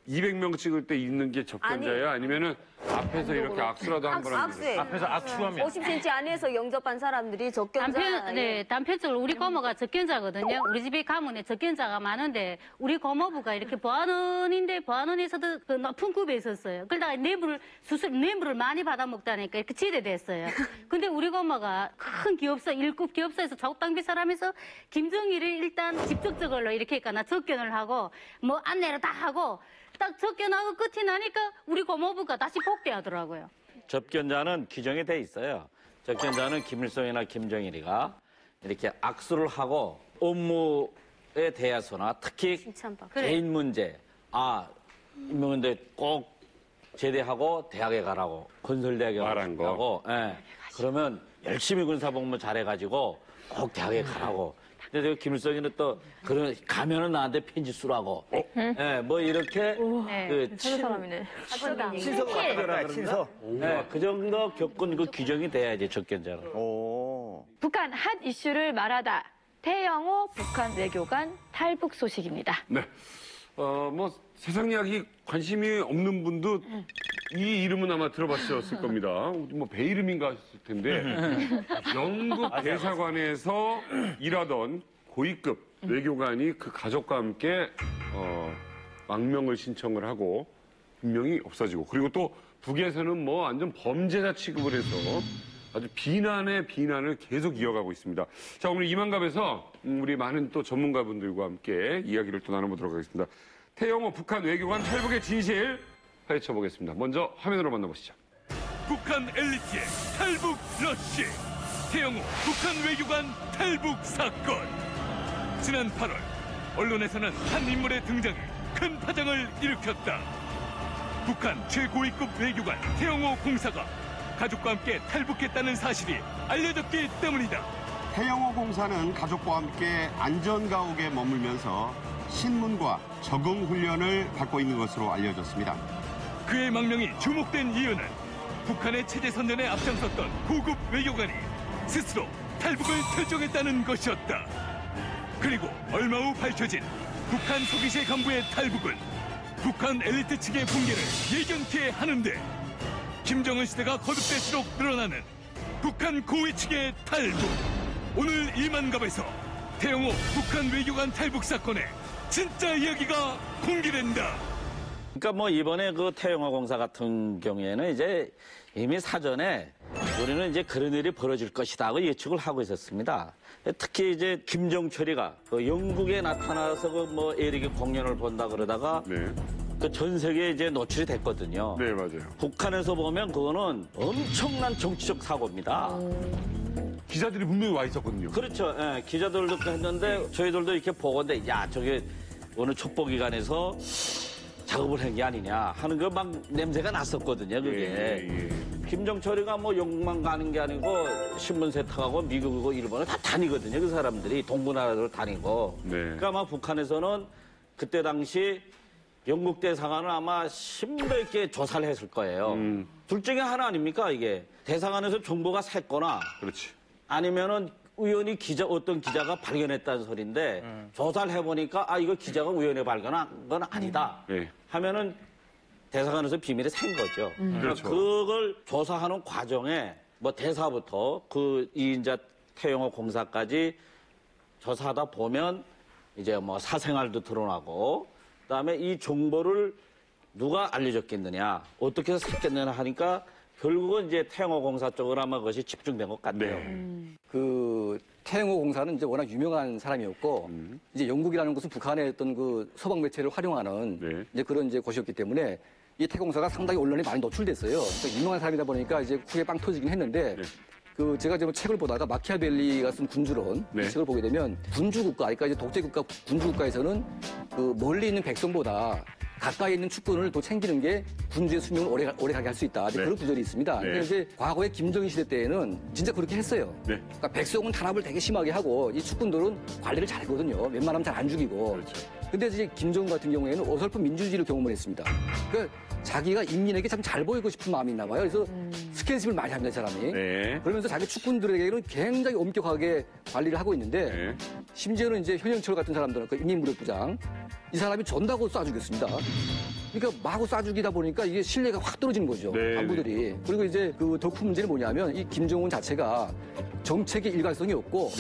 200명 찍을 때 있는 게 접견자예요? 아니면은 앞에서 이렇게 악수라도 한 번 하는 악수예요. 앞에서 악수하면 50cm 안에서 영접한 사람들이 적견자. 단편적으로 우리 고모가 적견자거든요. 우리 집에 가문에 적견자가 많은데 우리 고모부가 이렇게 보안원인데 보안원에서도 그 높은 급에 있었어요. 그러다가 뇌물을 많이 받아먹다니까 이렇게 제대됐어요. 근데 우리 고모가 큰 기업소, 1급 기업소에서 적당비 사람에서 김정일을 일단 직접적으로 이렇게 했거나 적견을 하고 뭐 안내를 다 하고 딱 적견하고 끝이 나니까 우리 고모부가 다시 복귀하더라고요. 접견자는 규정이 돼 있어요. 접견자는 김일성이나 김정일이가 이렇게 악수를 하고 업무에 대해서나 특히 개인 문제, 근데 꼭 제대하고 대학에 가라고, 건설대학에 가라고, 그러면 열심히 군사복무 잘해가지고 꼭 대학에 가라고. 근데 김일성이는 또 가면은 나한테 편지 쓰라고. 뭐 이렇게 사람이네. 친서. 그 정도 겪은 그 규정이 돼야지 접견자는. 북한 핫 이슈를 말하다. 태영호 북한 외교관 탈북 소식입니다. 네. 뭐 세상 이야기 관심이 없는 분도 이 이름은 아마 들어봤을 겁니다. 뭐 배 이름인가 했을 텐데 영국 대사관에서 일하던 고위급 외교관이 그 가족과 함께 망명을 신청을 하고 분명히 없어지고, 그리고 또 북에서는 뭐 완전 범죄자 취급을 해서 아주 비난의 비난을 계속 이어가고 있습니다. 자, 오늘 이만갑에서 우리 많은 또 전문가분들과 함께 이야기를 또 나눠보도록 하겠습니다. 태영호 북한 외교관 탈북의 진실 파헤쳐보겠습니다. 먼저 화면으로 만나보시죠. 북한 엘리트의 탈북 러쉬. 태영호 북한 외교관 탈북 사건. 지난 8월 언론에서는 한 인물의 등장이 큰 파장을 일으켰다. 북한 최고위급 외교관 태영호 공사가 가족과 함께 탈북했다는 사실이 알려졌기 때문이다. 태영호 공사는 가족과 함께 안전가옥에 머물면서 신문과 적응 훈련을 받고 있는 것으로 알려졌습니다. 그의 망명이 주목된 이유는 북한의 체제 선전에 앞장섰던 고급 외교관이 스스로 탈북을 결정했다는 것이었다. 그리고 얼마 후 밝혀진 북한 소기시 간부의 탈북은 북한 엘리트 측의 붕괴를 예견케 하는데, 김정은 시대가 거듭될수록 늘어나는 북한 고위 측의 탈북. 오늘 이만갑에서 태영호 북한 외교관 탈북 사건의 진짜 이야기가 공개된다. 그러니까 뭐 이번에 그 태영호 공사 같은 경우에는 이제 이미 사전에 우리는 이제 그런 일이 벌어질 것이다 하고 예측을 하고 있었습니다. 특히 이제 김정철이가 그 영국에 나타나서 그 뭐 에릭의 공연을 본다 그러다가 그 전 세계에 이제 노출이 됐거든요. 네, 맞아요. 북한에서 보면 그거는 엄청난 정치적 사고입니다. 기자들이 분명히 와 있었거든요. 그렇죠. 예, 기자들도 했는데 저희들도 이렇게 보건데 야 저게 어느 촉보기관에서 작업을 한 게 아니냐 하는 거 막 냄새가 났었거든요. 그게. 김정철이가 뭐 영국만 가는 게 아니고 신문 세탁하고 미국이고 일본을 다 다니거든요. 그 사람들이 동부나라를 다니고. 그러니까 아마 북한에서는 그때 당시 영국 대사관을 아마 심도 있게 조사를 했을 거예요. 둘 중에 하나 아닙니까 이게. 대사관에서 정보가 샜거나 그렇지. 아니면은 우연히 어떤 기자가 발견했다는 소리인데 조사를 해보니까 이거 기자가 우연히 발견한 건 아니다 하면은 대사관에서 비밀이 생 거죠. 그렇죠. 그걸 조사하는 과정에 뭐 대사부터 그 이인자 태영호 공사까지 조사하다 보면 이제 뭐 사생활도 드러나고 그다음에 이 정보를 누가 알려줬겠느냐 어떻게 해서 샜겠느냐 하니까 결국은 이제 태영호 공사 쪽으로 아마 그것이 집중된 것 같아요. 그 태영호 공사는 이제 워낙 유명한 사람이었고 이제 영국이라는 곳은 북한의 어떤 그 서방 매체를 활용하는 이제 그런 이제 곳이었기 때문에 이 태공사가 상당히 언론에 많이 노출됐어요. 그러니까 유명한 사람이다 보니까 이제 후에 빵 터지긴 했는데 그 제가 지금 책을 보다가 마키아벨리가 쓴 군주론 이 책을 보게 되면 군주국가, 그러니까 이제 독재국가 군주국가에서는 그 멀리 있는 백성보다 가까이 있는 축군을 또 챙기는 게 군주의 수명을 오래가게 할 수 있다. 네. 그런 구절이 있습니다. 네. 그러니까 이제 과거의 김정일 시대 때에는 진짜 그렇게 했어요. 네. 그러니까 백성은 탄압을 되게 심하게 하고 이 축군들은 관리를 잘하거든요. 웬만하면 잘 안 죽이고. 그렇죠. 근데 이제 김정은 같은 경우에는 어설픈 민주주의를 경험을 했습니다. 그러니까 자기가 인민에게 참 잘 보이고 싶은 마음이 있나 봐요. 그래서 스킨십을 많이 합니다, 이 사람이. 네. 그러면서 자기 축군들에게는 굉장히 엄격하게 관리를 하고 있는데 네. 심지어는 이제 현영철 같은 사람들은 그 인민무력부장 이 사람이 전다고 쏴주겠습니다. 그러니까 마구 쏴죽이다 보니까 이게 신뢰가 확 떨어지는 거죠. 네, 간부들이. 그리고 이제 그 더 큰 문제는 뭐냐면 이 김정은 자체가 정책의 일관성이 없고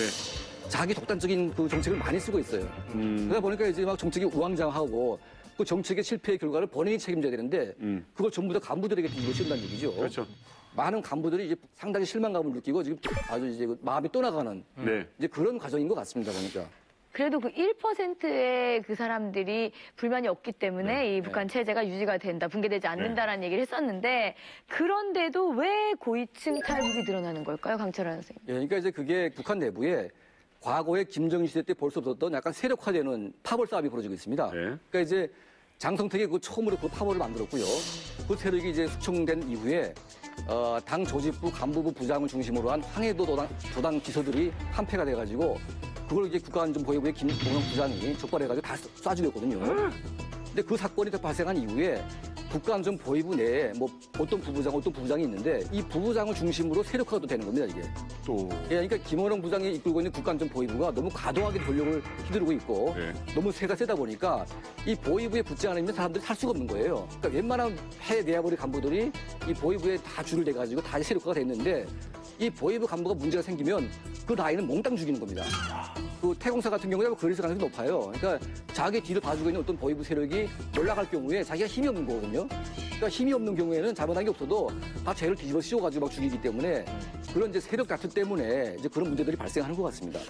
자기 독단적인 그 정책을 많이 쓰고 있어요. 그러다 보니까 이제 막 정책이 우왕좌왕하고 그 정책의 실패의 결과를 본인이 책임져야 되는데 그걸 전부 다 간부들에게 뒤집어 씌운다는 얘기죠. 그렇죠. 많은 간부들이 이제 상당히 실망감을 느끼고 지금 아주 이제 마음이 떠나가는 이제 그런 과정인 것 같습니다, 보니까. 그래도 그 1%의 그 사람들이 불만이 없기 때문에 이 북한 체제가 유지가 된다, 붕괴되지 않는다라는 얘기를 했었는데 그런데도 왜 고위층 탈북이 늘어나는 걸까요, 강철환 선생님? 예, 그러니까 이제 그게 북한 내부에 과거에 김정일 시대 때 볼 수 없었던 약간 세력화되는 파벌 싸움이 벌어지고 있습니다. 그러니까 이제 장성택이 그 처음으로 그 파벌을 만들었고요. 그 세력이 이제 숙청된 이후에 당 조직부 간부부 부장을 중심으로 한 황해도 도당 기서들이 한패가 돼가지고 그걸 이제 국가안전보위부의 김동영 부장이 족발해가지고 다 쏴 죽였거든요. 근데 그 사건이 발생한 이후에 국가안전보위부 내에 뭐 어떤 부부장이 있는데 이 부부장을 중심으로 세력화도 되는 겁니다, 이게. 또. 예, 그러니까 김원영 부장이 이끌고 있는 국가안전보위부가 너무 과도하게 권력을 휘두르고 있고 너무 세가 세다 보니까 이 보위부에 붙지 않으면 사람들이 살 수가 없는 거예요. 그러니까 웬만한 해외 내야벌이 간부들이 이 보위부에 다 줄을 대가지고 다 세력화가 됐는데 이 보위부 간부가 문제가 생기면 그 라인은 몽땅 죽이는 겁니다. 그 태공사 같은 경우에 그래서 가능성이 높아요. 그러니까 자기 뒤를 봐주고 있는 어떤 보위부 세력이 올라갈 경우에 자기가 힘이 없는 거거든요. 그러니까 힘이 없는 경우에는 잘못한 게 없어도 다 죄를 뒤집어 씌워가지고 막 죽이기 때문에 그런 이제 세력 다툼 때문에 이제 그런 문제들이 발생하는 것 같습니다.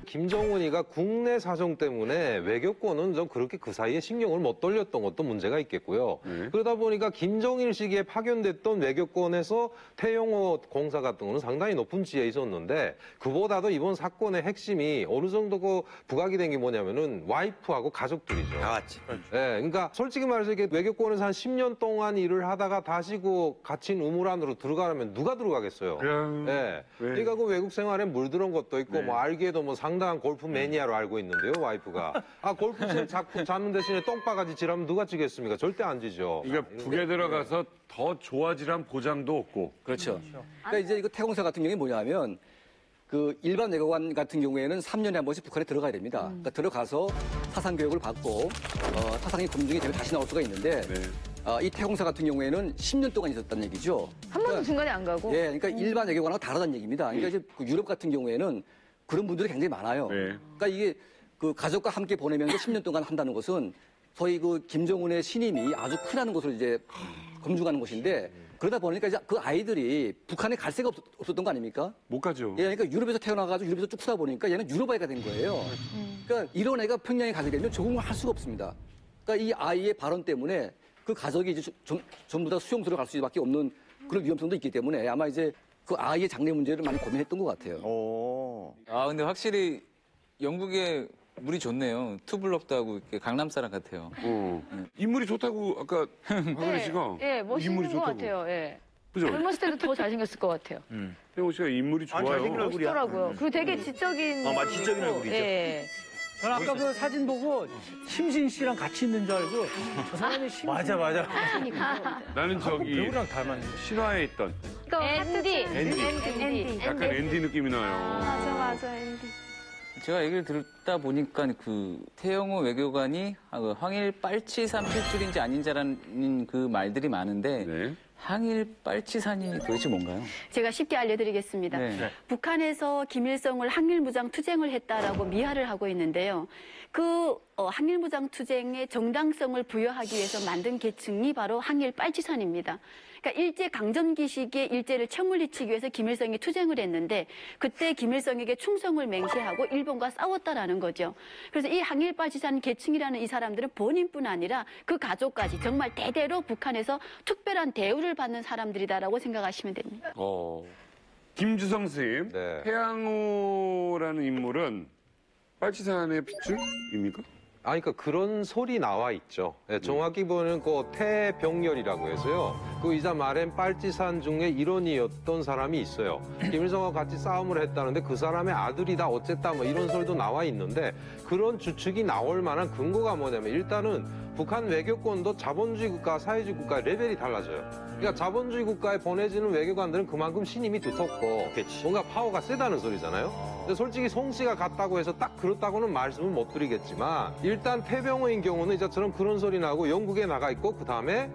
김정은이가 국내 사정 때문에 외교권은 좀 그렇게 그 사이에 신경을 못 돌렸던 것도 문제가 있겠고요. 그러다 보니까 김정일 시기에 파견됐던 외교권에서 태영호 공사 같은 거는 상당히 높은 지위에 있었는데 그보다도 이번 사건의 핵심이 어느 정도 그 부각이 된 게 뭐냐면은 와이프하고 가족들이죠. 다 같이. 네, 그러니까 솔직히 말해서 이게 외교권에서 한 10년 동안 일을 하다가 다시 그 갇힌 우물 안으로 들어가려면 누가 들어가겠어요? 네. 그러니까 그 외국 생활에 물들은 것도 있고 뭐 알기에도 뭐 상당한 골프 매니아로 알고 있는데요, 와이프가. 아, 골프채 잡는 대신에 똥바가지 지라면 누가 지겠습니까? 절대 안 지죠. 그러니까 북에 들어가서 더 좋아지란 보장도 없고. 그렇죠. 그러니까 이제 이거 태공사 같은 경우에 뭐냐면 그 일반 외교관 같은 경우에는 3년에 한 번씩 북한에 들어가야 됩니다. 그러니까 들어가서 사상 교육을 받고 사상이 검증이 되면 다시 나올 수가 있는데 이 태공사 같은 경우에는 10년 동안 있었다는 얘기죠. 한 번도 중간에 안 가고? 예, 그러니까 일반 외교관하고 다르다는 얘기입니다. 그러니까 이제 그 유럽 같은 경우에는 그런 분들이 굉장히 많아요. 그러니까 이게 그 가족과 함께 보내면서 10년 동안 한다는 것은 소위 그 김정은의 신임이 아주 크다는 것을 이제 검증하는 것인데 그러다 보니까 이제 그 아이들이 북한에 갈 새가 없었던 거 아닙니까? 못 가죠. 예, 그러니까 유럽에서 태어나가지고 유럽에서 쭉 크다 보니까 얘는 유럽 아이가 된 거예요. 그러니까 이런 애가 평양에 가게 되면 적응을 할 수가 없습니다. 그러니까 이 아이의 발언 때문에 그 가족이 이제 전부 다 수용소로 갈 수밖에 없는 그런 위험성도 있기 때문에 아마 이제 그 아이의 장래 문제를 많이 고민했던 것 같아요. 아, 근데 확실히 영국의 물이 좋네요. 투블럭도 하고 이렇게 강남 사람 같아요. 인물이 좋다고 아까 박은혜 씨가 예, 멋있는 것 같아요. 예. 그죠? 젊었을 때도 더 잘생겼을 것 같아요. 태호 씨가 인물이 좋아요. 잘생긴 얼굴이야. 멋있더라고요. 그리고 되게 지적인. 맞아, 지적인 얼굴이죠. 예. 전 아까 그 사진 보고 심신 씨랑 같이 있는 줄 알고 저 사람이 심신. 맞아. 나는 저기 배우랑 닮았네. 실화에 있던 앤디. 약간 앤디 느낌이 나요. 맞아, 앤디. 제가 얘기를 듣다 보니까 그 태영호 외교관이 항일 빨치산 필줄인지 아닌지라는 그 말들이 많은데 항일 빨치산이 도대체 뭔가요? 제가 쉽게 알려드리겠습니다. 북한에서 김일성을 항일무장 투쟁을 했다라고 미화를 하고 있는데요. 그 항일무장 투쟁의 정당성을 부여하기 위해서 만든 계층이 바로 항일 빨치산입니다. 그러니까 일제 강점기 시기에 일제를 처물리치기 위해서 김일성이 투쟁을 했는데 그때 김일성에게 충성을 맹세하고 일본과 싸웠다라는 거죠. 그래서 이 항일 빨치산 계층이라는 이 사람들은 본인뿐 아니라 그 가족까지 정말 대대로 북한에서 특별한 대우를 받는 사람들이다라고 생각하시면 됩니다. 김주성 선생님, 태양호라는 인물은 빨치산의 핏줄입니까? 그러니까 그런 소리 나와 있죠. 예, 정확히 보면 그 태병렬이라고 해서요. 그 이자 마렘 빨치산 중에 일원이었던 사람이 있어요. 김일성과 같이 싸움을 했다는데 그 사람의 아들이다 어쨌다 뭐 이런 소리도 나와 있는데 그런 추측이 나올 만한 근거가 뭐냐면 일단은 북한 외교권도 자본주의 국가, 사회주의 국가의 레벨이 달라져요. 그러니까 자본주의 국가에 보내지는 외교관들은 그만큼 신임이 두텁고 뭔가 파워가 세다는 소리잖아요. 근데 솔직히 송 씨가 갔다고 해서 딱 그렇다고는 말씀을 못 드리겠지만 일단 태병호인 경우는 이제처럼 그런 소리 나고 영국에 나가 있고 그다음에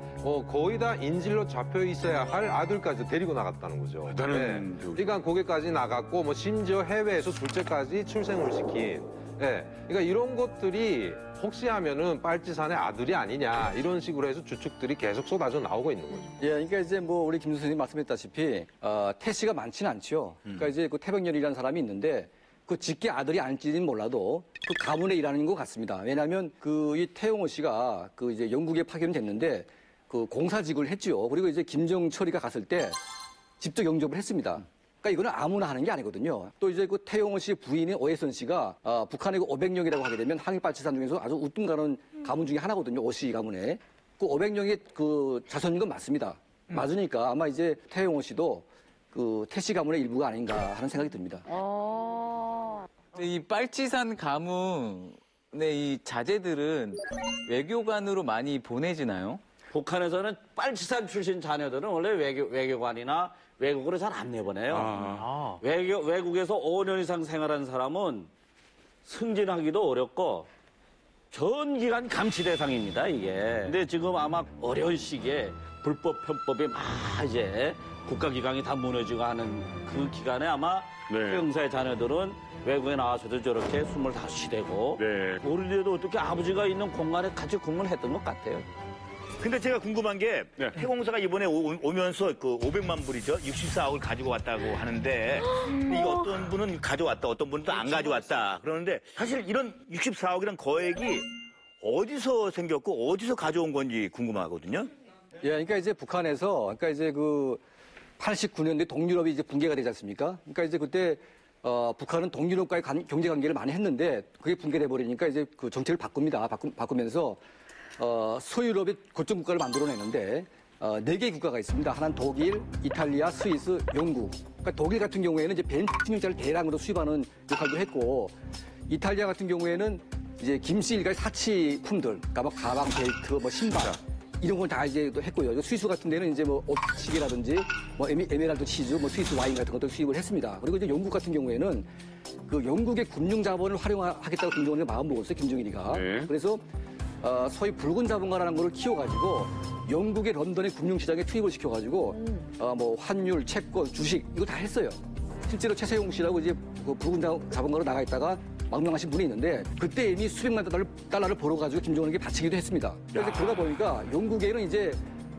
거의 다 인질로 잡혀 있어야 할 아들까지 데리고 나갔다는 거죠. 그러니까 거기까지 나갔고 뭐 심지어 해외에서 둘째까지 출생을 시킨 그러니까 이런 것들이 혹시 하면은 빨치산의 아들이 아니냐 이런 식으로 해서 추측들이 계속 쏟아져 나오고 있는 거죠. 예, 그러니까 이제 뭐 우리 김 선생님 말씀했다시피 태 씨가 많지는 않죠. 그러니까 이제 그 태병렬이라는 사람이 있는데 그 직계 아들이 아닐지는 몰라도 그 가문에 일하는 것 같습니다. 왜냐하면 그 이 태용호 씨가 그 이제 영국에 파견됐는데 그 공사직을 했죠. 그리고 이제 김정철이가 갔을 때 직접 영접을 했습니다. 그러니까 이거는 아무나 하는 게 아니거든요. 또 이제 그 태용호 씨 부인인 오해선 씨가 북한의 그 500명이라고 하게 되면 항일빨치산 중에서 아주 우뚝 가는 가문 중에 하나거든요. 오씨 가문에. 그 500명의 그 자손인 건 맞습니다. 맞으니까 아마 이제 태용호 씨도 그 태씨 가문의 일부가 아닌가 하는 생각이 듭니다. 이 빨치산 가문의 이 자제들은 외교관으로 많이 보내지나요? 북한에서는 빨치산 출신 자녀들은 원래 외교관이나 외국으로 잘 안 내보내요. 외국에서 5년 이상 생활한 사람은 승진하기도 어렵고 전 기간 감시 대상입니다, 이게. 근데 지금 아마 어려운 시기에 불법 편법이 막 이제 국가기관이 다 무너지고 하는 그 기간에 아마 태영사의 자녀들은 외국에 나와서도 저렇게 25이 되고 모르더라도 어떻게 아버지가 있는 공간에 같이 근무했던 것 같아요. 근데 제가 궁금한 게 태공사가 이번에 오면서 그 500만 불이죠. 64억을 가지고 왔다고 하는데 이게 어떤 분은 가져왔다, 어떤 분은 또 안 가져왔다. 그러는데 사실 이런 64억이란 거액이 어디서 생겼고 어디서 가져온 건지 궁금하거든요. 예, 그러니까 이제 북한에서 그러니까 이제 그 89년도에 동유럽이 이제 붕괴가 되지 않습니까? 그러니까 이제 그때 북한은 동유럽과의 경제 관계를 많이 했는데 그게 붕괴돼 버리니까 이제 그 정책을 바꿉니다. 바꾸면서 서유럽의 거점 국가를 만들어내는데 4개의 국가가 있습니다. 하나는 독일, 이탈리아, 스위스, 영국. 그러니까 독일 같은 경우에는 이제 벤틴용차를 대량으로 수입하는 역할도 했고 이탈리아 같은 경우에는 이제 김씨 일가의 사치품들, 그러니까 뭐 가방, 벨트, 뭐 신발 이런 걸 다 이제 또 했고요. 스위스 같은 데는 이제 뭐 옷시계라든지 뭐 에메랄드 치즈, 뭐 스위스 와인 같은 것도 수입을 했습니다. 그리고 이제 영국 같은 경우에는 그 영국의 금융 자본을 활용하겠다고 김정은이 마음먹었어요. 김정일이가. 그래서 소위 붉은 자본가라는 걸 키워가지고 영국의 런던의 금융시장에 투입을 시켜가지고 뭐 환율, 채권, 주식 이거 다 했어요. 실제로 최세용 씨라고 이제 그 붉은 자본가로 나가 있다가 망명하신 분이 있는데 그때 이미 수백만 달러를 벌어가지고 김정은에게 바치기도 했습니다. 그래서 그러다 보니까 영국에는 이제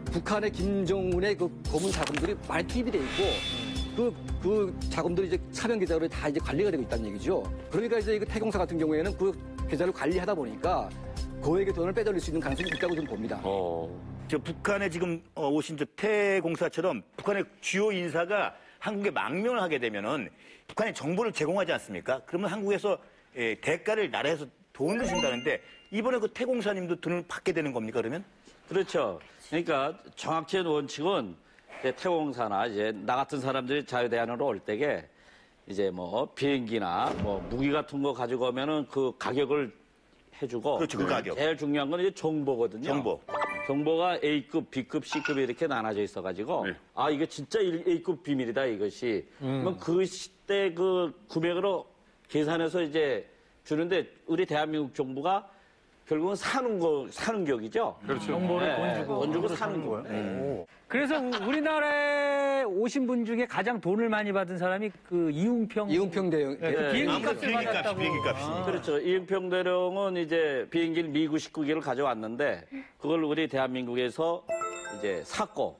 북한의 김정은의 그 검은 자금들이 많이 투입이 돼 있고 그 자금들이 이제 차명 계좌로 다 이제 관리가 되고 있다는 얘기죠. 그러니까 이제 그 태공사 같은 경우에는 그 계좌를 관리하다 보니까 고액의 돈을 빼돌릴 수 있는 가능성이 있다고 저는 봅니다. 저 북한에 지금 오신 저 태공사처럼 북한의 주요 인사가 한국에 망명을 하게 되면은 북한에 정보를 제공하지 않습니까? 그러면 한국에서 대가를 나라에서 돈을 준다는데 이번에 그 태공사님도 돈을 받게 되는 겁니까 그러면? 그렇죠. 그러니까 정확한 원칙은 이제 태공사나 이제 나 같은 사람들이 자유대안으로 올 때게 이제 뭐 비행기나 뭐 무기 같은 거 가지고 오면은 그 가격을 해주고. 그렇죠, 그 가격. 제일 중요한 건 이제 정보거든요. 정보가 A급, B급, C급이 이렇게 나눠져 있어가지고 아 이게 진짜 A급 비밀이다 이것이. 그러면 그 시대 그 금액으로 계산해서 이제 주는데 우리 대한민국 정부가 결국은 사는 격이죠. 그렇죠. 정보를 돈 주고 사는 거예요. 그래서 우리나라에 오신 분 중에 가장 돈을 많이 받은 사람이 그 이웅평 대령. 비행기 값을 받았다고. 그렇죠. 이웅평 대령은 이제 비행기를 미국 19기를 가져왔는데 그걸 우리 대한민국에서 이제 샀고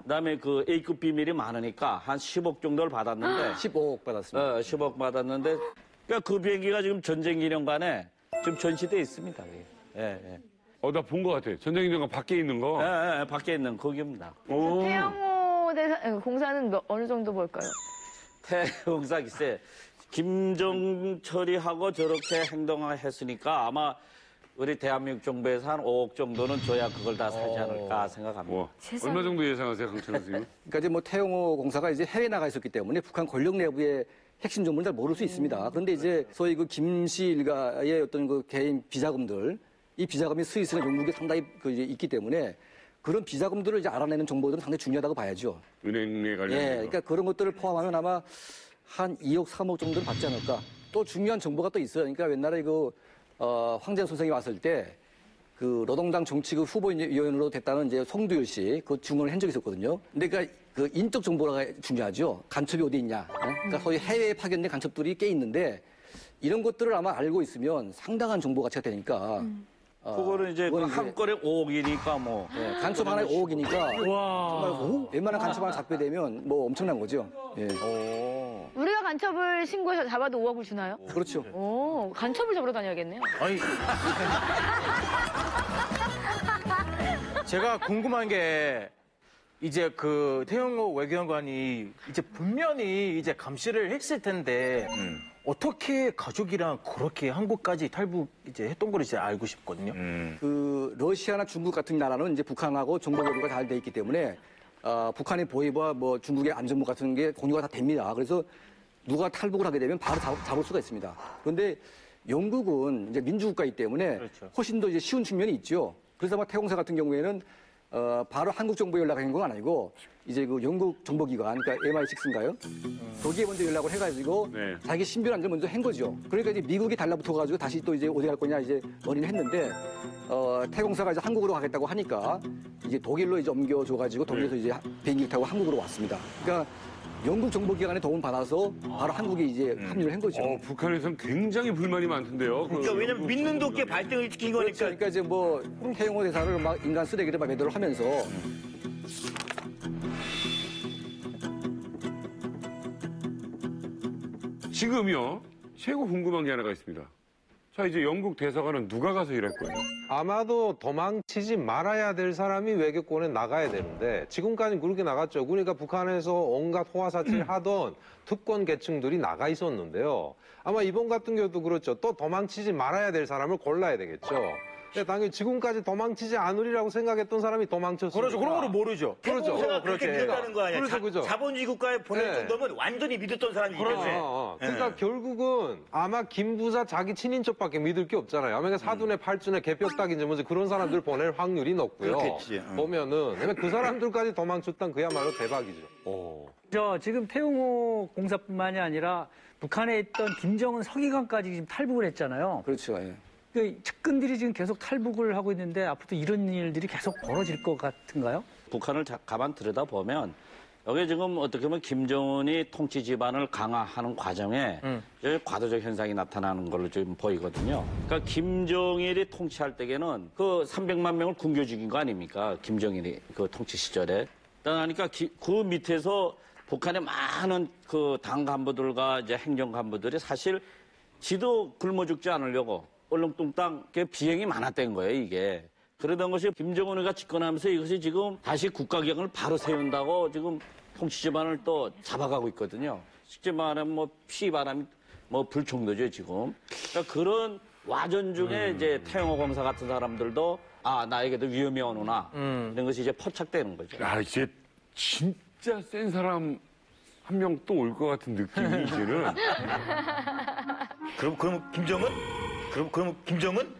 그다음에 그 A급 비밀이 많으니까 한 10억 정도를 받았는데 15억 받았습니다. 10억 받았는데 그러니까 그 비행기가 지금 전쟁 기념관에 지금 전시돼 있습니다. 나 본 것 같아. 전쟁 기념관 밖에 있는 거. 밖에 있는 거기입니다. 태영호 공사는 어느 정도 볼까요? 태영사 글쎄 김정철이하고 저렇게 행동을 했으니까 아마 우리 대한민국 정부에서 한 5억 정도는 줘야 그걸 다 사지 않을까 생각합니다. 얼마 정도 예상하세요, 강찬호 선생님? 그러니까 이제 뭐 태영호 공사가 이제 해외 나가 있었기 때문에 북한 권력 내부의 핵심 정보를 잘 모를 수 있습니다. 그런데 이제 소위 그 김씨 일가의 어떤 그 개인 비자금들, 이 비자금이 스위스나 영국에 상당히 이제 있기 때문에 그런 비자금들을 이제 알아내는 정보들은 상당히 중요하다고 봐야죠. 은행에 관련해서. 예, 그러니까 그런 것들을 포함하면 아마 한 2억, 3억 정도는 받지 않을까. 또 중요한 정보가 또 있어요. 그러니까 옛날에 황재현 선생이 왔을 때 그 노동당 정치국 후보위원으로 됐다는 이제 송두율 씨 그 증언을 한 적이 있었거든요. 근데 그 인적 정보가 중요하죠. 간첩이 어디 있냐. 그러니까 소위 해외에 파견된 간첩들이 꽤 있는데 이런 것들을 아마 알고 있으면 상당한 정보 가치가 되니까. 그거는 이제 한 건에 5억이니까 뭐. 네, 간첩 하나에 5억이니까. 정말 웬만한 간첩 하나 잡게 되면 뭐 엄청난 거죠. 예. 우리가 간첩을 신고해서 잡아도 5억을 주나요? 그렇죠. 오, 간첩을 잡으러 다녀야겠네요. 아니. 제가 궁금한 게 이제 그 태영호 외교관이 이제 분명히 이제 감시를 했을 텐데 어떻게 가족이랑 그렇게 한국까지 탈북 이제 했던 걸 이제 알고 싶거든요. 그 러시아나 중국 같은 나라는 이제 북한하고 정보 교류가 잘 돼 있기 때문에 북한의 보위와 뭐 중국의 안전부 같은 게 공유가 다 됩니다. 그래서 누가 탈북을 하게 되면 바로 잡을 수가 있습니다. 그런데 영국은 이제 민주국가이기 때문에 훨씬 더 이제 쉬운 측면이 있죠. 그래서 아마 태공사 같은 경우에는 바로 한국 정부에 연락한 건 아니고 이제 그 영국 정보기관, 그러니까 MI6인가요? 거기에 먼저 연락을 해가지고 자기 신변 안전을 먼저 한 거죠. 그러니까 이제 미국이 달라붙어가지고 다시 또 이제 어디 갈 거냐 이제 논의를 했는데 태공사가 이제 한국으로 가겠다고 하니까 이제 독일로 이제 옮겨줘가지고 독일에서 이제 비행기를 타고 한국으로 왔습니다. 그러니까 영국 정보기관의 도움 받아서 바로 한국에 이제 합류를 한 거죠. 북한에서는 굉장히 불만이 많던데요. 그러니까 왜냐면 믿는 도끼 발등을 찍힌 거니까. 그러니까 이제 뭐 태영호 대사를 막 인간 쓰레기를 막 매도를 하면서 지금요, 최고 궁금한 게 하나가 있습니다. 자, 이제 영국 대사관은 누가 가서 일할 거예요? 아마도 도망치지 말아야 될 사람이 외교권에 나가야 되는데 지금까지 그렇게 나갔죠. 그러니까 북한에서 온갖 호화사치를 하던 특권 계층들이 나가 있었는데요. 아마 이번 같은 경우도 그렇죠. 또 도망치지 말아야 될 사람을 골라야 되겠죠. 근데 당연히 지금까지 도망치지 않으리라고 생각했던 사람이 도망쳤으니까. 그렇죠. 그런 거를 모르죠. 그렇죠. 그렇게 믿었다는 거 아니야. 그렇죠, 그렇죠. 자본주의 국가에 보낼 정도면 완전히 믿었던 사람이 있겠죠. 그러니까 결국은 아마 김 부사 자기 친인척밖에 믿을 게 없잖아요. 아마 사돈의 팔순의 개벽닭인지 뭔지 그런 사람들 보낼 확률이 높고요. 그렇겠지. 보면은 그 사람들까지 도망쳤던 그야말로 대박이죠. 지금 태용호 공사뿐만이 아니라 북한에 있던 김정은 서기관까지 지금 탈북을 했잖아요. 그렇죠. 예. 그 측근들이 지금 계속 탈북을 하고 있는데 앞으로도 이런 일들이 계속 벌어질 것 같은가요? 북한을 가만 들여다보면 여기 지금 어떻게 보면 김정은이 통치 지반을 강화하는 과정에 과도적 현상이 나타나는 걸로 지금 보이거든요. 그러니까 김정일이 통치할 때에는 그 300만 명을 굶겨 죽인 거 아닙니까? 김정일이 그 통치 시절에. 그러니까 그 밑에서 북한의 많은 그 당 간부들과 이제 행정 간부들이 사실 지도 굶어 죽지 않으려고 얼렁뚱땅 비행이 많았던 거예요, 이게. 그러던 것이 김정은이가 집권하면서 이것이 지금 다시 국가경을 바로 세운다고 지금 통치 집안을 또 잡아가고 있거든요. 쉽게 말하면 뭐 피바람이 뭐 불청도죠, 지금. 그러니까 그런 와전 중에 이제 태영호 검사 같은 사람들도 나에게도 위험이 오는구나. 이런 것이 이제 포착되는 거죠. 야, 이제 진짜 센 사람 한 명 또 올 것 같은 느낌이 이제는. 그럼 김정은? 그럼 김정은?